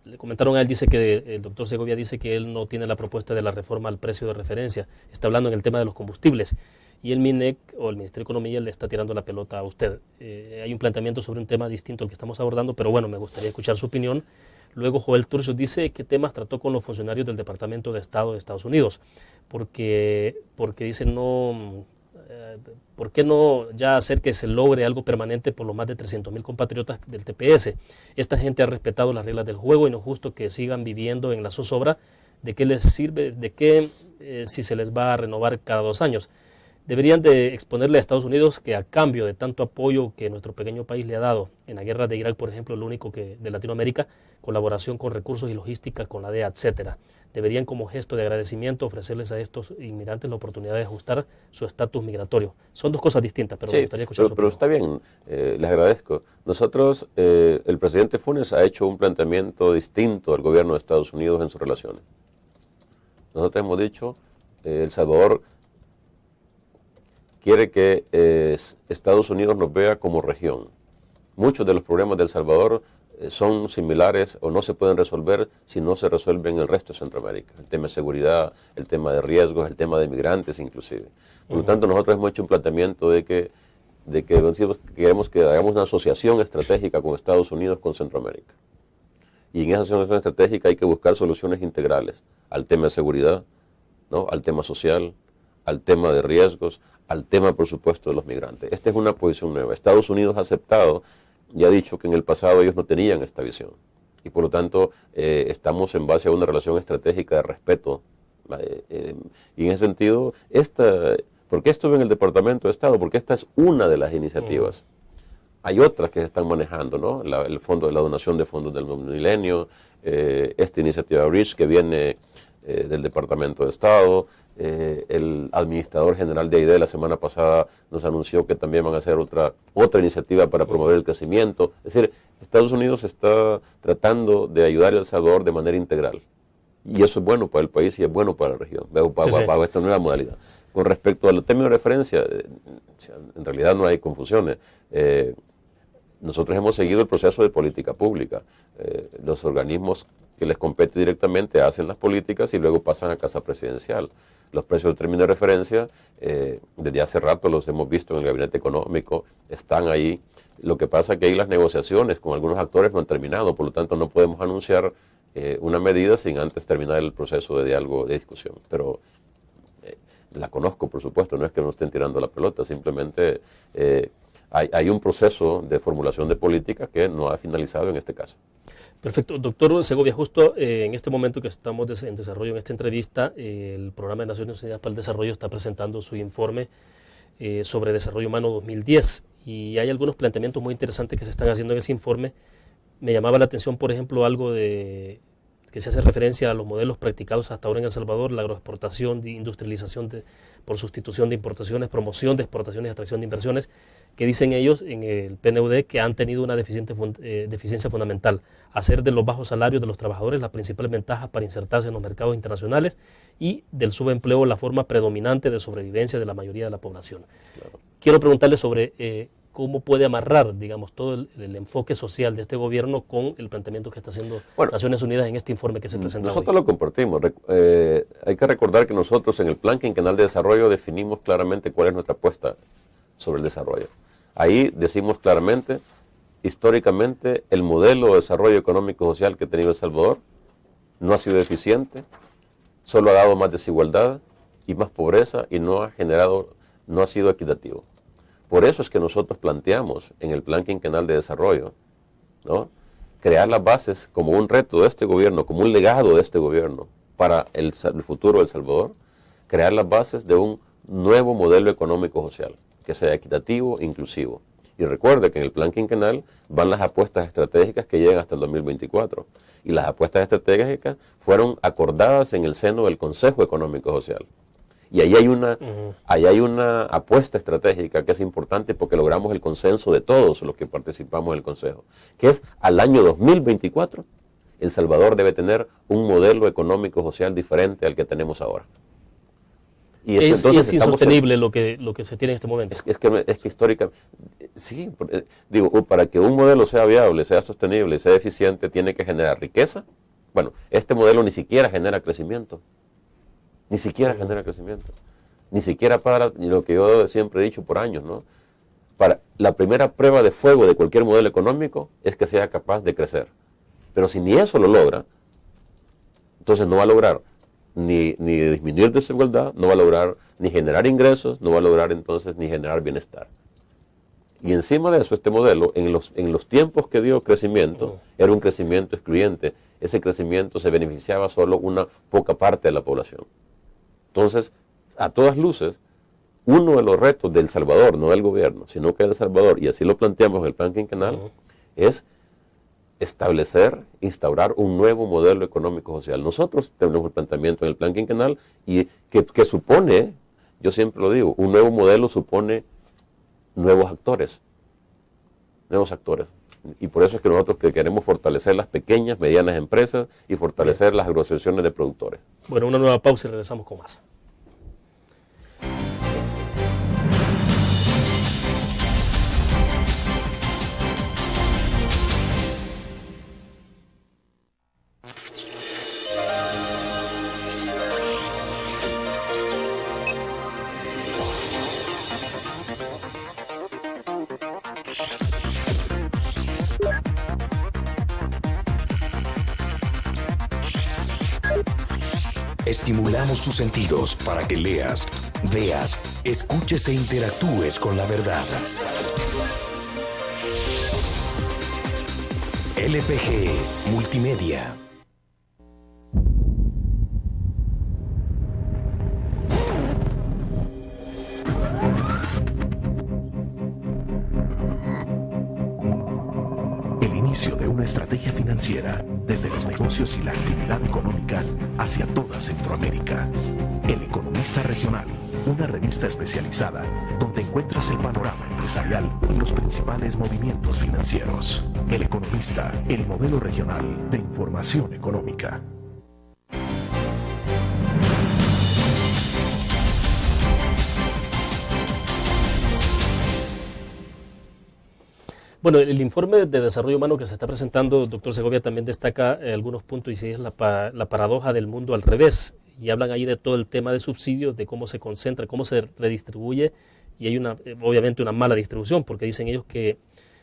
le comentaron a él, dice que el doctor Segovia dice que él no tiene la propuesta de la reforma al precio de referencia. Está hablando en el tema de los combustibles. Y el MINEC o el Ministerio de Economía le está tirando la pelota a usted. Hay un planteamiento sobre un tema distinto al que estamos abordando, pero bueno, me gustaría escuchar su opinión. Luego Joel Turcios dice qué temas trató con los funcionarios del Departamento de Estado de Estados Unidos, porque dice ¿por qué no ya hacer que se logre algo permanente por los más de 300,000 compatriotas del TPS? Esta gente ha respetado las reglas del juego y no es justo que sigan viviendo en la zozobra. ¿De qué les sirve? ¿De qué si se les va a renovar cada 2 años? Deberían de exponerle a Estados Unidos que a cambio de tanto apoyo que nuestro pequeño país le ha dado en la guerra de Irak, por ejemplo, lo único que de Latinoamérica, colaboración con recursos y logística con la DEA, etcétera. Deberían como gesto de agradecimiento ofrecerles a estos inmigrantes la oportunidad de ajustar su estatus migratorio. Son dos cosas distintas, pero sí, me gustaría escuchar su pero opinión. está bien, les agradezco. Nosotros, el presidente Funes ha hecho un planteamiento distinto al gobierno de Estados Unidos en sus relaciones. Nosotros hemos dicho, El Salvador quiere que Estados Unidos nos vea como región. Muchos de los problemas de El Salvador son similares o no se pueden resolver si no se resuelven en el resto de Centroamérica. El tema de seguridad, el tema de riesgos, el tema de migrantes inclusive. Por lo tanto, nosotros hemos hecho un planteamiento de que queremos que hagamos una asociación estratégica con Estados Unidos, con Centroamérica. Y en esa asociación estratégica hay que buscar soluciones integrales al tema de seguridad, ¿no? Al tema social, al tema de riesgos, al tema, por supuesto, de los migrantes. Esta es una posición nueva. Estados Unidos ha aceptado y ha dicho que en el pasado ellos no tenían esta visión. Y por lo tanto, estamos en base a una relación estratégica de respeto. Y en ese sentido, ¿por qué estuve en el Departamento de Estado? Porque esta es una de las iniciativas. Hay otras que se están manejando, ¿no? El fondo de la donación de fondos del nuevo milenio, esta iniciativa REACH que viene del Departamento de Estado. El administrador general de AIDE la semana pasada nos anunció que también van a hacer otra iniciativa para promover el crecimiento. Es decir, Estados Unidos está tratando de ayudar a El Salvador de manera integral. Y eso es bueno para el país y es bueno para la región, bajo esta nueva modalidad. Con respecto al tema de referencia, en realidad no hay confusiones. Nosotros hemos seguido el proceso de política pública. Los organismos que les compete directamente hacen las políticas y luego pasan a Casa Presidencial. Los precios de término de referencia, desde hace rato los hemos visto en el gabinete económico, están ahí. Lo que pasa es que ahí las negociaciones con algunos actores no han terminado, por lo tanto no podemos anunciar una medida sin antes terminar el proceso de diálogo, de discusión. Pero la conozco, por supuesto, no es que no estén tirando la pelota, simplemente hay un proceso de formulación de políticas que no ha finalizado en este caso. Perfecto. Doctor Segovia, justo en este momento que estamos en desarrollo en esta entrevista, el Programa de Naciones Unidas para el Desarrollo está presentando su informe sobre Desarrollo Humano 2010. Y hay algunos planteamientos muy interesantes que se están haciendo en ese informe. Me llamaba la atención, por ejemplo, algo de que se hace referencia a los modelos practicados hasta ahora en El Salvador, la agroexportación, de industrialización por sustitución de importaciones, promoción de exportaciones y atracción de inversiones, que dicen ellos en el PNUD que han tenido una deficiencia fundamental: hacer de los bajos salarios de los trabajadores la principal ventaja para insertarse en los mercados internacionales y del subempleo la forma predominante de sobrevivencia de la mayoría de la población. Claro. Quiero preguntarle sobre cómo puede amarrar, digamos, todo el enfoque social de este gobierno con el planteamiento que está haciendo Naciones Unidas en este informe que se presenta nosotros hoy. Lo compartimos. Hay que recordar que nosotros en el Plan Quinquenal de Desarrollo definimos claramente cuál es nuestra apuesta sobre el desarrollo. Ahí decimos claramente, históricamente, el modelo de desarrollo económico y social que ha tenido El Salvador no ha sido eficiente, solo ha dado más desigualdad y más pobreza y no ha sido equitativo. Por eso es que nosotros planteamos en el Plan Quinquenal de Desarrollo, ¿no?, crear las bases como un reto de este gobierno, como un legado de este gobierno para el futuro de El Salvador, crear las bases de un nuevo modelo económico-social que sea equitativo e inclusivo. Y recuerde que en el Plan Quinquenal van las apuestas estratégicas que llegan hasta el 2024. Y las apuestas estratégicas fueron acordadas en el seno del Consejo Económico Social. Y ahí hay una apuesta estratégica que es importante porque logramos el consenso de todos los que participamos en el Consejo, que es al año 2024, El Salvador debe tener un modelo económico-social diferente al que tenemos ahora. Y es insostenible lo que se tiene en este momento. Es que históricamente, sí, digo, para que un modelo sea viable, sea sostenible, sea eficiente, tiene que generar riqueza. Bueno, este modelo ni siquiera genera crecimiento. Ni siquiera genera crecimiento. Ni siquiera para lo que yo siempre he dicho por años, ¿no? Para la primera prueba de fuego de cualquier modelo económico es que sea capaz de crecer. Pero si ni eso lo logra, entonces no va a lograr ni disminuir desigualdad, no va a lograr ni generar ingresos, no va a lograr entonces ni generar bienestar. Y encima de eso, este modelo, en los tiempos que dio crecimiento, era un crecimiento excluyente. Ese crecimiento se beneficiaba solo una poca parte de la población. Entonces, a todas luces, uno de los retos de El Salvador, no del gobierno, sino que de El Salvador, y así lo planteamos en el Plan Quinquenal, es instaurar un nuevo modelo económico-social. Nosotros tenemos el planteamiento en el Plan Quinquenal y que supone, yo siempre lo digo, un nuevo modelo supone nuevos actores. Y por eso es que nosotros queremos fortalecer las pequeñas, medianas empresas y fortalecer las asociaciones de productores. Bueno, una nueva pausa y regresamos con más. Estimulamos tus sentidos para que leas, veas, escuches e interactúes con la verdad. LPG Multimedia. El inicio de una estrategia financiera desde los negocios y la actividad económica hacia toda Centroamérica. El Economista Regional, una revista especializada donde encuentras el panorama empresarial y los principales movimientos financieros. El Economista, el modelo regional de información económica. Bueno, el informe de desarrollo humano que se está presentando, doctor Segovia, también destaca algunos puntos y es la paradoja del mundo al revés. Y hablan ahí de todo el tema de subsidios, de cómo se concentra, cómo se redistribuye. Y hay obviamente una mala distribución, porque dicen ellos que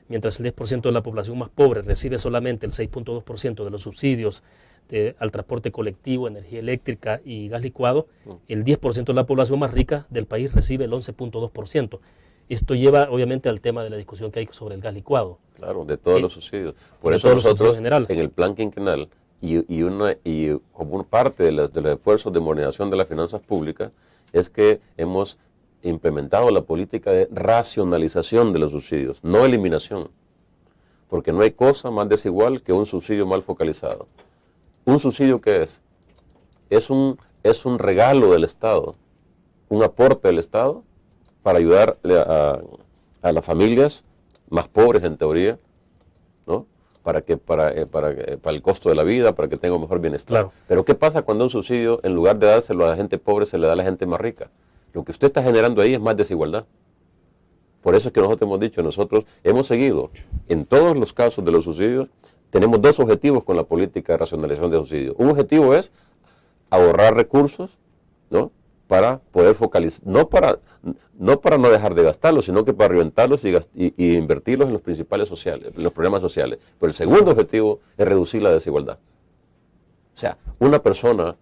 mientras el 10% de la población más pobre recibe solamente el 6.2% de los subsidios al transporte colectivo, energía eléctrica y gas licuado, el 10% de la población más rica del país recibe el 11.2%. Esto lleva obviamente al tema de la discusión que hay sobre el gas licuado. Claro, de todos los subsidios. Por eso nosotros en el Plan Quinquenal y como una parte de los esfuerzos de modernización de las finanzas públicas es que hemos implementado la política de racionalización de los subsidios, no eliminación, porque no hay cosa más desigual que un subsidio mal focalizado. ¿Un subsidio qué es? Es un regalo del Estado, un aporte del Estado para ayudar a las familias más pobres en teoría, ¿no? Para el costo de la vida, para que tenga un mejor bienestar. Claro. Pero ¿qué pasa cuando un subsidio, en lugar de dárselo a la gente pobre, se le da a la gente más rica? Lo que usted está generando ahí es más desigualdad. Por eso es que nosotros hemos dicho, nosotros hemos seguido, en todos los casos de los subsidios, tenemos dos objetivos con la política de racionalización de subsidios. Un objetivo es ahorrar recursos, ¿no? Para poder focalizar, no para no dejar de gastarlos, sino que para reventarlos y invertirlos en los principales sociales, en los problemas sociales. Pero el segundo objetivo es reducir la desigualdad. O sea, una persona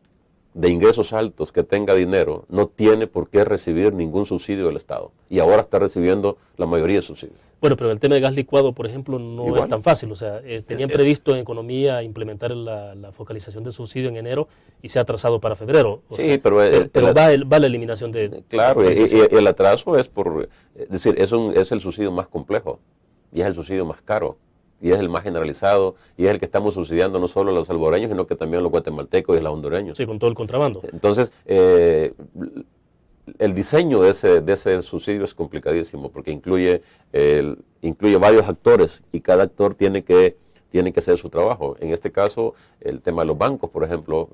de ingresos altos que tenga dinero no tiene por qué recibir ningún subsidio del Estado. Y ahora está recibiendo la mayoría de subsidios. Bueno, pero el tema de gas licuado, por ejemplo, no Igual. es tan fácil. O sea, tenían previsto en economía implementar la focalización de subsidio en enero y se ha atrasado para febrero. O Sí, sea, pero va la eliminación de... Claro, la y focalización. el atraso es es decir, es el subsidio más complejo y es el subsidio más caro y es el más generalizado y es el que estamos subsidiando no solo a los salvadoreños, sino que también a los guatemaltecos y a los hondureños. Sí, con todo el contrabando. Entonces, el diseño de ese subsidio es complicadísimo porque incluye varios actores y cada actor tiene que hacer su trabajo. En este caso, el tema de los bancos, por ejemplo,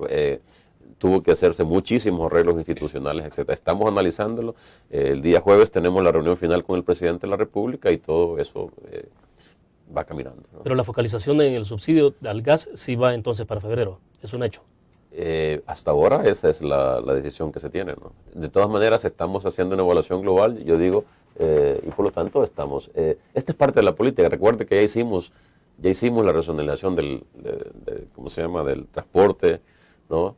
tuvo que hacerse muchísimos arreglos institucionales, etc. Estamos analizándolo. El día jueves tenemos la reunión final con el presidente de la República y todo eso va caminando, ¿no? Pero la focalización en el subsidio al gas sí va entonces para febrero. Es un hecho. Hasta ahora esa es la decisión que se tiene, ¿no? De todas maneras, estamos haciendo una evaluación global, yo digo, y por lo tanto estamos... esta es parte de la política. Recuerde que ya hicimos la racionalización ¿cómo se llama?, del transporte, ¿no?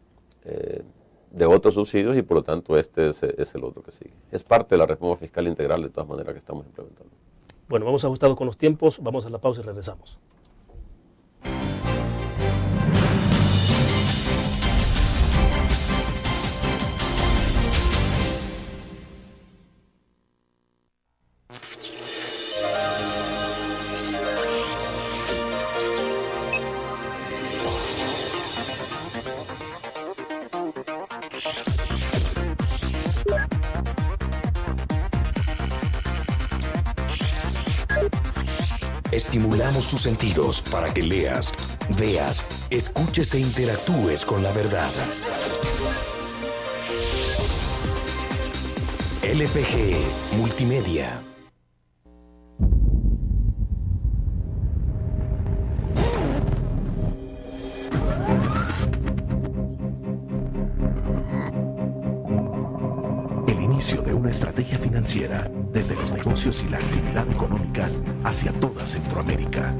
De otros subsidios y por lo tanto este es el otro que sigue. Es parte de la reforma fiscal integral de todas maneras que estamos implementando. Bueno, vamos ajustados con los tiempos, vamos a la pausa y regresamos. Estimulamos tus sentidos para que leas, veas, escuches e interactúes con la verdad. LPG Multimedia. El inicio de una estrategia financiera desde los negocios y la actividad económica hacia toda Centroamérica.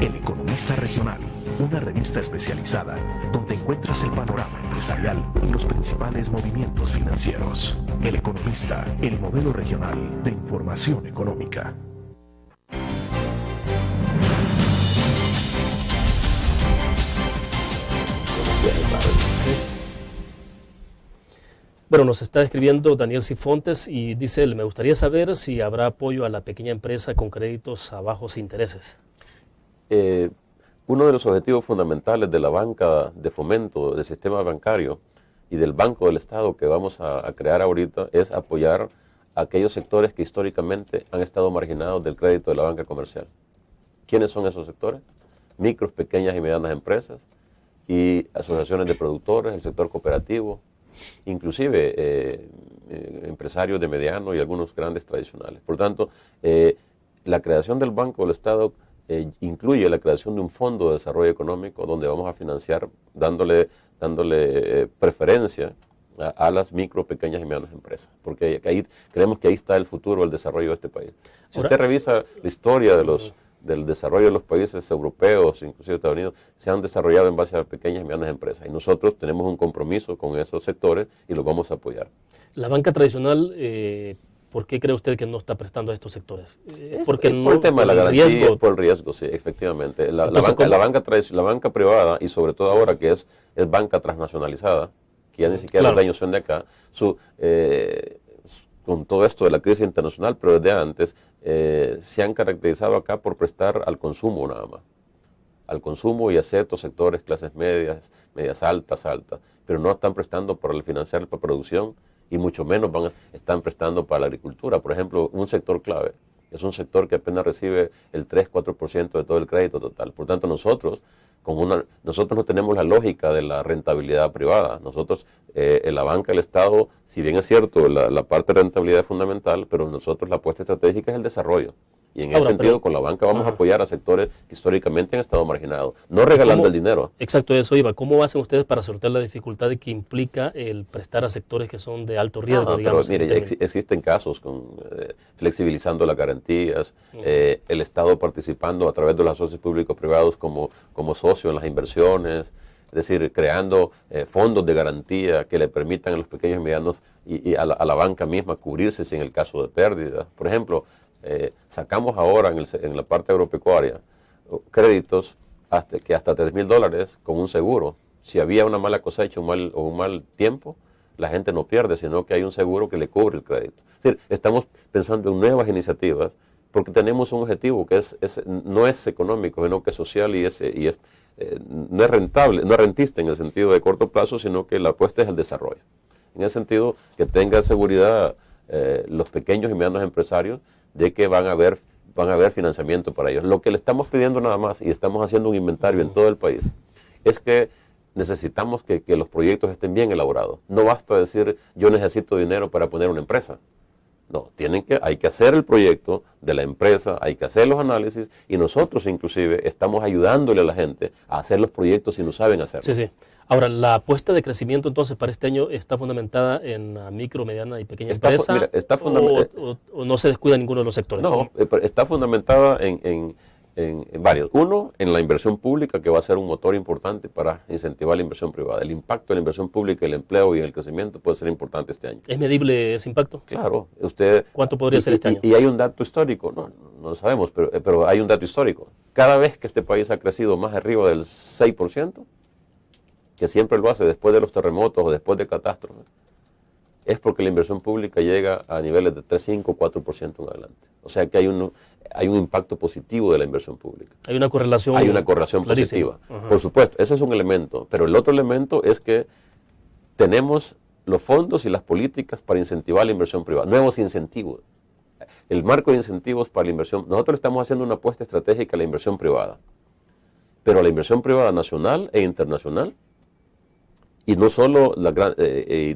El Economista Regional, una revista especializada donde encuentras el panorama empresarial y los principales movimientos financieros. El Economista, el modelo regional de información económica. Bueno, nos está escribiendo Daniel Cifontes y dice él, me gustaría saber si habrá apoyo a la pequeña empresa con créditos a bajos intereses. Uno de los objetivos fundamentales de la banca de fomento del sistema bancario y del Banco del Estado que vamos a crear ahorita es apoyar a aquellos sectores que históricamente han estado marginados del crédito de la banca comercial. ¿Quiénes son esos sectores? Micros, pequeñas y medianas empresas y asociaciones de productores, el sector cooperativo, inclusive empresarios de mediano y algunos grandes tradicionales. Por lo tanto, la creación del Banco del Estado incluye la creación de un fondo de desarrollo económico donde vamos a financiar dándole preferencia a las micro, pequeñas y medianas empresas, porque ahí creemos que ahí está el futuro del desarrollo de este país. Si usted revisa la historia del desarrollo de los países europeos, inclusive Estados Unidos, se han desarrollado en base a pequeñas y medianas empresas. Y nosotros tenemos un compromiso con esos sectores y los vamos a apoyar. La banca tradicional, ¿por qué cree usted que no está prestando a estos sectores? Porque por el tema de la garantía, por el riesgo, sí, efectivamente. La banca privada, y sobre todo ahora que es banca transnacionalizada, que ya ni siquiera los dueños son de acá, con todo esto de la crisis internacional, pero desde antes, se han caracterizado acá por prestar al consumo nada más. Al consumo y a ciertos sectores, clases medias, medias altas, pero no están prestando para financiar la producción y mucho menos están prestando para la agricultura. Por ejemplo, un sector clave es un sector que apenas recibe el 3-4% de todo el crédito total. Por tanto, nosotros no tenemos la lógica de la rentabilidad privada. Nosotros, en la banca del Estado, si bien es cierto, la parte de rentabilidad es fundamental, pero nosotros la apuesta estratégica es el desarrollo. Y en ese sentido, con la banca vamos a apoyar a sectores que históricamente han estado marginados, no regalando el dinero. Exacto, eso iba. ¿Cómo hacen ustedes para sortear la dificultad que implica el prestar a sectores que son de alto riesgo, digamos? Pero mire, ya existen casos flexibilizando las garantías, el Estado participando a través de los socios públicos privados como socio en las inversiones, es decir, creando fondos de garantía que le permitan a los pequeños y medianos y a la banca misma cubrirse si en el caso de pérdida. Por ejemplo, sacamos ahora en la parte agropecuaria créditos hasta $3,000 con un seguro. Si había una mala cosecha o un mal tiempo, la gente no pierde, sino que hay un seguro que le cubre el crédito. Es decir, estamos pensando en nuevas iniciativas porque tenemos un objetivo que no es económico, sino que es social y no es rentable, no es rentista en el sentido de corto plazo, sino que la apuesta es el desarrollo. En ese sentido, que tenga seguridad los pequeños y medianos empresarios de que van a haber financiamiento para ellos. Lo que le estamos pidiendo nada más, y estamos haciendo un inventario en todo el país, es que necesitamos que los proyectos estén bien elaborados. No basta decir, yo necesito dinero para poner una empresa. No, hay que hacer el proyecto de la empresa, hay que hacer los análisis, y nosotros inclusive estamos ayudándole a la gente a hacer los proyectos si no saben hacerlo. Sí. Ahora, la apuesta de crecimiento entonces para este año está fundamentada en la micro, mediana y pequeña empresa, o no se descuida ninguno de los sectores. No, está fundamentada en varios. Uno, en la inversión pública, que va a ser un motor importante para incentivar la inversión privada. El impacto de la inversión pública, el empleo y el crecimiento puede ser importante este año. ¿Es medible ese impacto? Claro. ¿Cuánto podría ser este año? Y hay un dato histórico, no lo sabemos, pero hay un dato histórico. Cada vez que este país ha crecido más arriba del 6%, que siempre lo hace después de los terremotos o después de catástrofes, es porque la inversión pública llega a niveles de 3, 5, 4% en adelante. O sea que hay un impacto positivo de la inversión pública. Hay una correlación. Hay una correlación positiva. Por supuesto, ese es un elemento. Pero el otro elemento es que tenemos los fondos y las políticas para incentivar la inversión privada. Nuevos incentivos. El marco de incentivos para la inversión. Nosotros estamos haciendo una apuesta estratégica a la inversión privada. Pero a la inversión privada nacional e internacional. Y no solo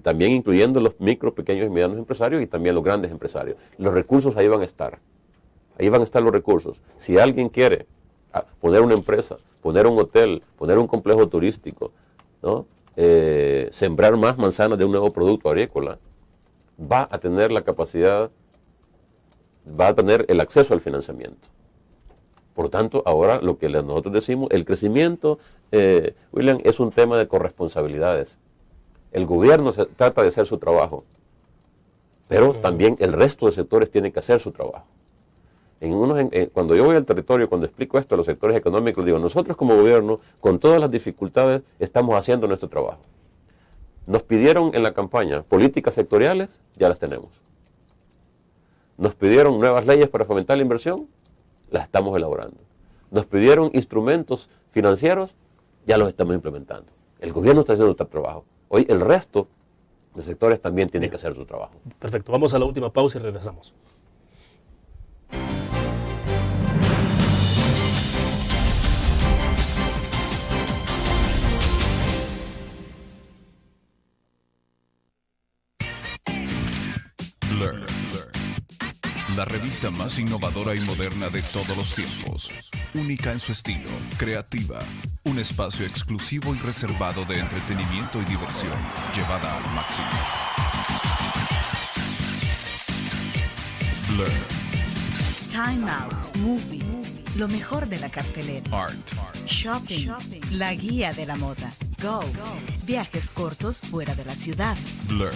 también incluyendo los micro, pequeños y medianos empresarios y también los grandes empresarios. Los recursos ahí van a estar. Ahí van a estar los recursos. Si alguien quiere poner una empresa, poner un hotel, poner un complejo turístico, ¿no? Sembrar más manzanas de un nuevo producto agrícola, va a tener la capacidad, va a tener el acceso al financiamiento. Por tanto, ahora lo que nosotros decimos, el crecimiento, William, es un tema de corresponsabilidades. El gobierno trata de hacer su trabajo, pero también el resto de sectores tienen que hacer su trabajo. Cuando yo voy al territorio, cuando explico esto a los sectores económicos, digo, nosotros como gobierno, con todas las dificultades, estamos haciendo nuestro trabajo. Nos pidieron en la campaña políticas sectoriales, ya las tenemos. Nos pidieron nuevas leyes para fomentar la inversión, las estamos elaborando. Nos pidieron instrumentos financieros, ya los estamos implementando. El gobierno está haciendo su trabajo. Hoy el resto de sectores también tienen que hacer su trabajo. Perfecto, vamos a la última pausa y regresamos. Learn. La revista más innovadora y moderna de todos los tiempos. Única en su estilo, creativa. Un espacio exclusivo y reservado de entretenimiento y diversión, llevada al máximo. Blur. Time Out, Movie, lo mejor de la cartelera. Art. Shopping, la guía de la moda. Go, viajes cortos fuera de la ciudad. Blur.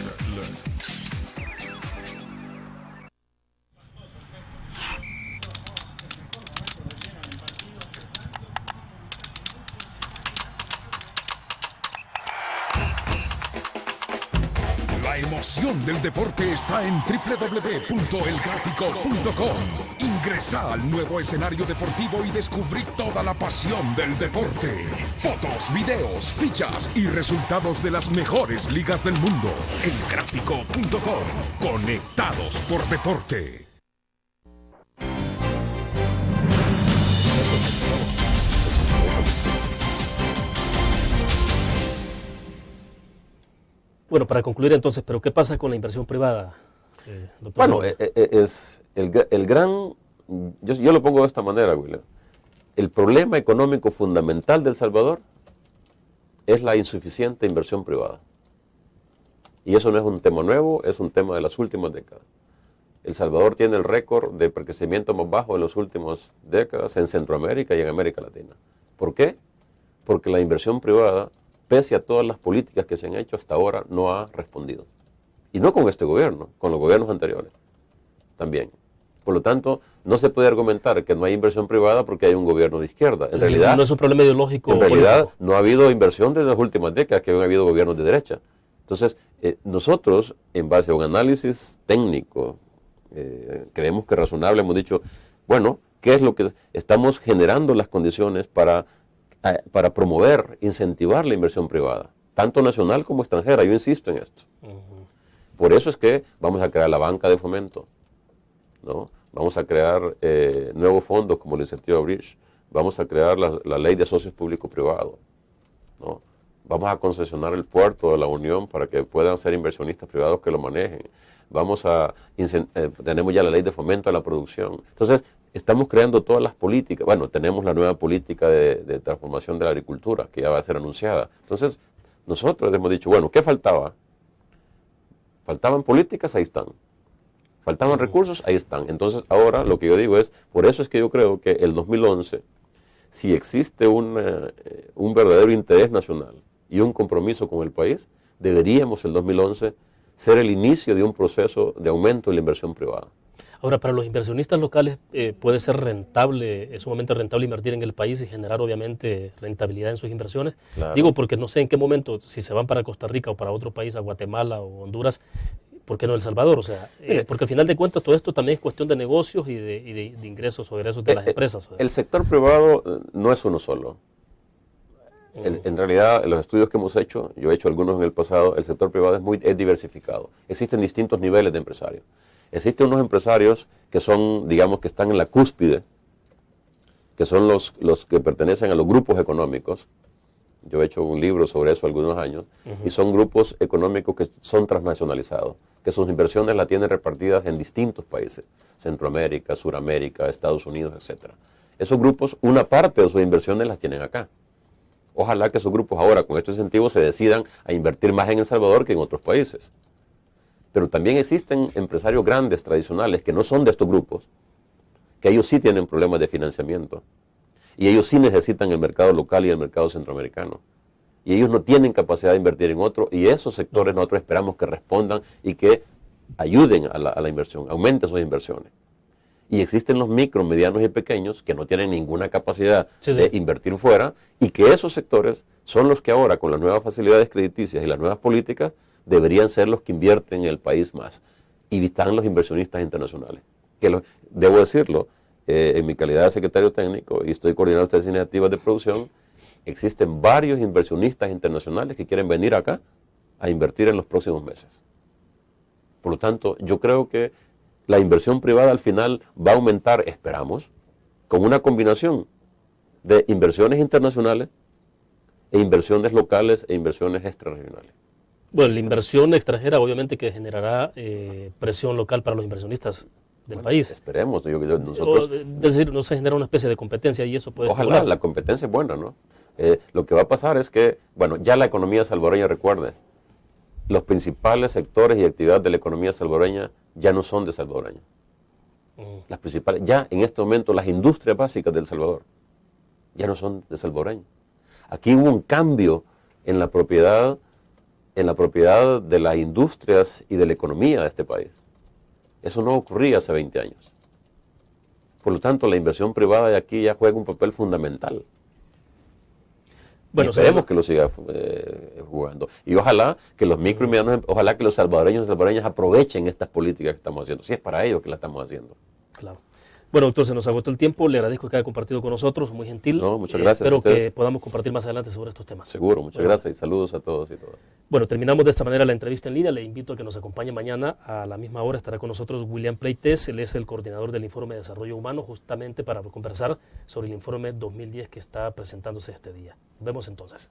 La pasión del deporte está en www.elgráfico.com. Ingresa al nuevo escenario deportivo y descubrí toda la pasión del deporte. Fotos, videos, fichas y resultados de las mejores ligas del mundo. Elgráfico.com. Conectados por deporte. Bueno, para concluir entonces, ¿pero qué pasa con la inversión privada, doctor? Bueno, Zamora? es el gran, yo lo pongo de esta manera, William. El problema económico fundamental de El Salvador es la insuficiente inversión privada. Y eso no es un tema nuevo, es un tema de las últimas décadas. El Salvador tiene el récord de crecimiento más bajo en las últimas décadas en Centroamérica y en América Latina. ¿Por qué? Porque la inversión privada, pese a todas las políticas que se han hecho hasta ahora, no ha respondido. Y no con este gobierno, con los gobiernos anteriores también. Por lo tanto, no se puede argumentar que no hay inversión privada porque hay un gobierno de izquierda. En realidad, no es un problema ideológico. En realidad, no ha habido inversión desde las últimas décadas, que han habido gobiernos de derecha. Entonces, nosotros, en base a un análisis técnico, creemos que razonable, hemos dicho, bueno, ¿qué es lo que estamos generando las condiciones para promover, incentivar la inversión privada, tanto nacional como extranjera? Yo insisto en esto. Por eso es que vamos a crear la banca de fomento, ¿no? Vamos a crear nuevos fondos como la iniciativa Bridge, vamos a crear la ley de socios público-privados, ¿no? Vamos a concesionar el puerto de la Unión para que puedan ser inversionistas privados que lo manejen. Tenemos ya la ley de fomento a la producción. Entonces, estamos creando todas las políticas. Bueno, tenemos la nueva política de transformación de la agricultura, que ya va a ser anunciada. Entonces, nosotros hemos dicho, bueno, ¿qué faltaba? Faltaban políticas, ahí están. Faltaban recursos, ahí están. Entonces, ahora lo que yo digo es, por eso es que yo creo que el 2011, si existe un verdadero interés nacional y un compromiso con el país, deberíamos el 2011 ser el inicio de un proceso de aumento de la inversión privada. Ahora, para los inversionistas locales puede ser rentable, es sumamente rentable invertir en el país y generar obviamente rentabilidad en sus inversiones. Claro. Digo porque no sé en qué momento, si se van para Costa Rica o para otro país, a Guatemala o Honduras, ¿por qué no El Salvador? O sea, porque al final de cuentas todo esto también es cuestión de negocios y de ingresos o egresos de las empresas. El sector privado no es uno solo. En realidad, los estudios que hemos hecho, yo he hecho algunos en el pasado, el sector privado es diversificado. Existen distintos niveles de empresarios. Existen unos empresarios que son, digamos, que están en la cúspide, que son los que pertenecen a los grupos económicos. Yo he hecho un libro sobre eso algunos años, y son grupos económicos que son transnacionalizados, que sus inversiones las tienen repartidas en distintos países, Centroamérica, Suramérica, Estados Unidos, etc. Esos grupos, una parte de sus inversiones las tienen acá. Ojalá que esos grupos ahora, con estos incentivos, se decidan a invertir más en El Salvador que en otros países. Pero también existen empresarios grandes, tradicionales, que no son de estos grupos, que ellos sí tienen problemas de financiamiento. Y ellos sí necesitan el mercado local y el mercado centroamericano. Y ellos no tienen capacidad de invertir en otro, y esos sectores nosotros esperamos que respondan y que ayuden a la inversión, aumenten sus inversiones. Y existen los micros, medianos y pequeños que no tienen ninguna capacidad de invertir fuera, y que esos sectores son los que ahora, con las nuevas facilidades crediticias y las nuevas políticas, deberían ser los que invierten en el país más. Y están los inversionistas internacionales. Debo decirlo, en mi calidad de secretario técnico, y estoy coordinando estas iniciativas de producción, existen varios inversionistas internacionales que quieren venir acá a invertir en los próximos meses. Por lo tanto, yo creo que la inversión privada al final va a aumentar, esperamos, con una combinación de inversiones internacionales e inversiones locales e inversiones extrarregionales. Bueno, la inversión extranjera obviamente que generará presión local para los inversionistas del país. Esperemos. Nosotros, es decir, no se genera una especie de competencia y eso puede ojalá, estimular. La competencia es buena, ¿no? Lo que va a pasar es que, bueno, ya la economía salvadoreña, recuerde, los principales sectores y actividades de la economía salvadoreña ya no son de salvadoreños. Las principales, ya en este momento las industrias básicas del Salvador ya no son de salvadoreños. Aquí hubo un cambio en la propiedad de las industrias y de la economía de este país. Eso no ocurría hace 20 años. Por lo tanto, la inversión privada de aquí ya juega un papel fundamental. Bueno, esperemos que lo siga jugando. Y ojalá que los micro y medianos, ojalá que los salvadoreños y salvadoreñas aprovechen estas políticas que estamos haciendo. Si es para ellos que las estamos haciendo. Claro. Bueno, doctor, se nos agotó el tiempo. Le agradezco que haya compartido con nosotros. Muy gentil. No, muchas gracias. Espero que podamos compartir más adelante sobre estos temas. Seguro, muchas gracias y saludos a todos y todas. Bueno, terminamos de esta manera la entrevista en línea. Le invito a que nos acompañe mañana a la misma hora. Estará con nosotros William Pleites. Él es el coordinador del Informe de Desarrollo Humano, justamente para conversar sobre el informe 2010 que está presentándose este día. Nos vemos entonces.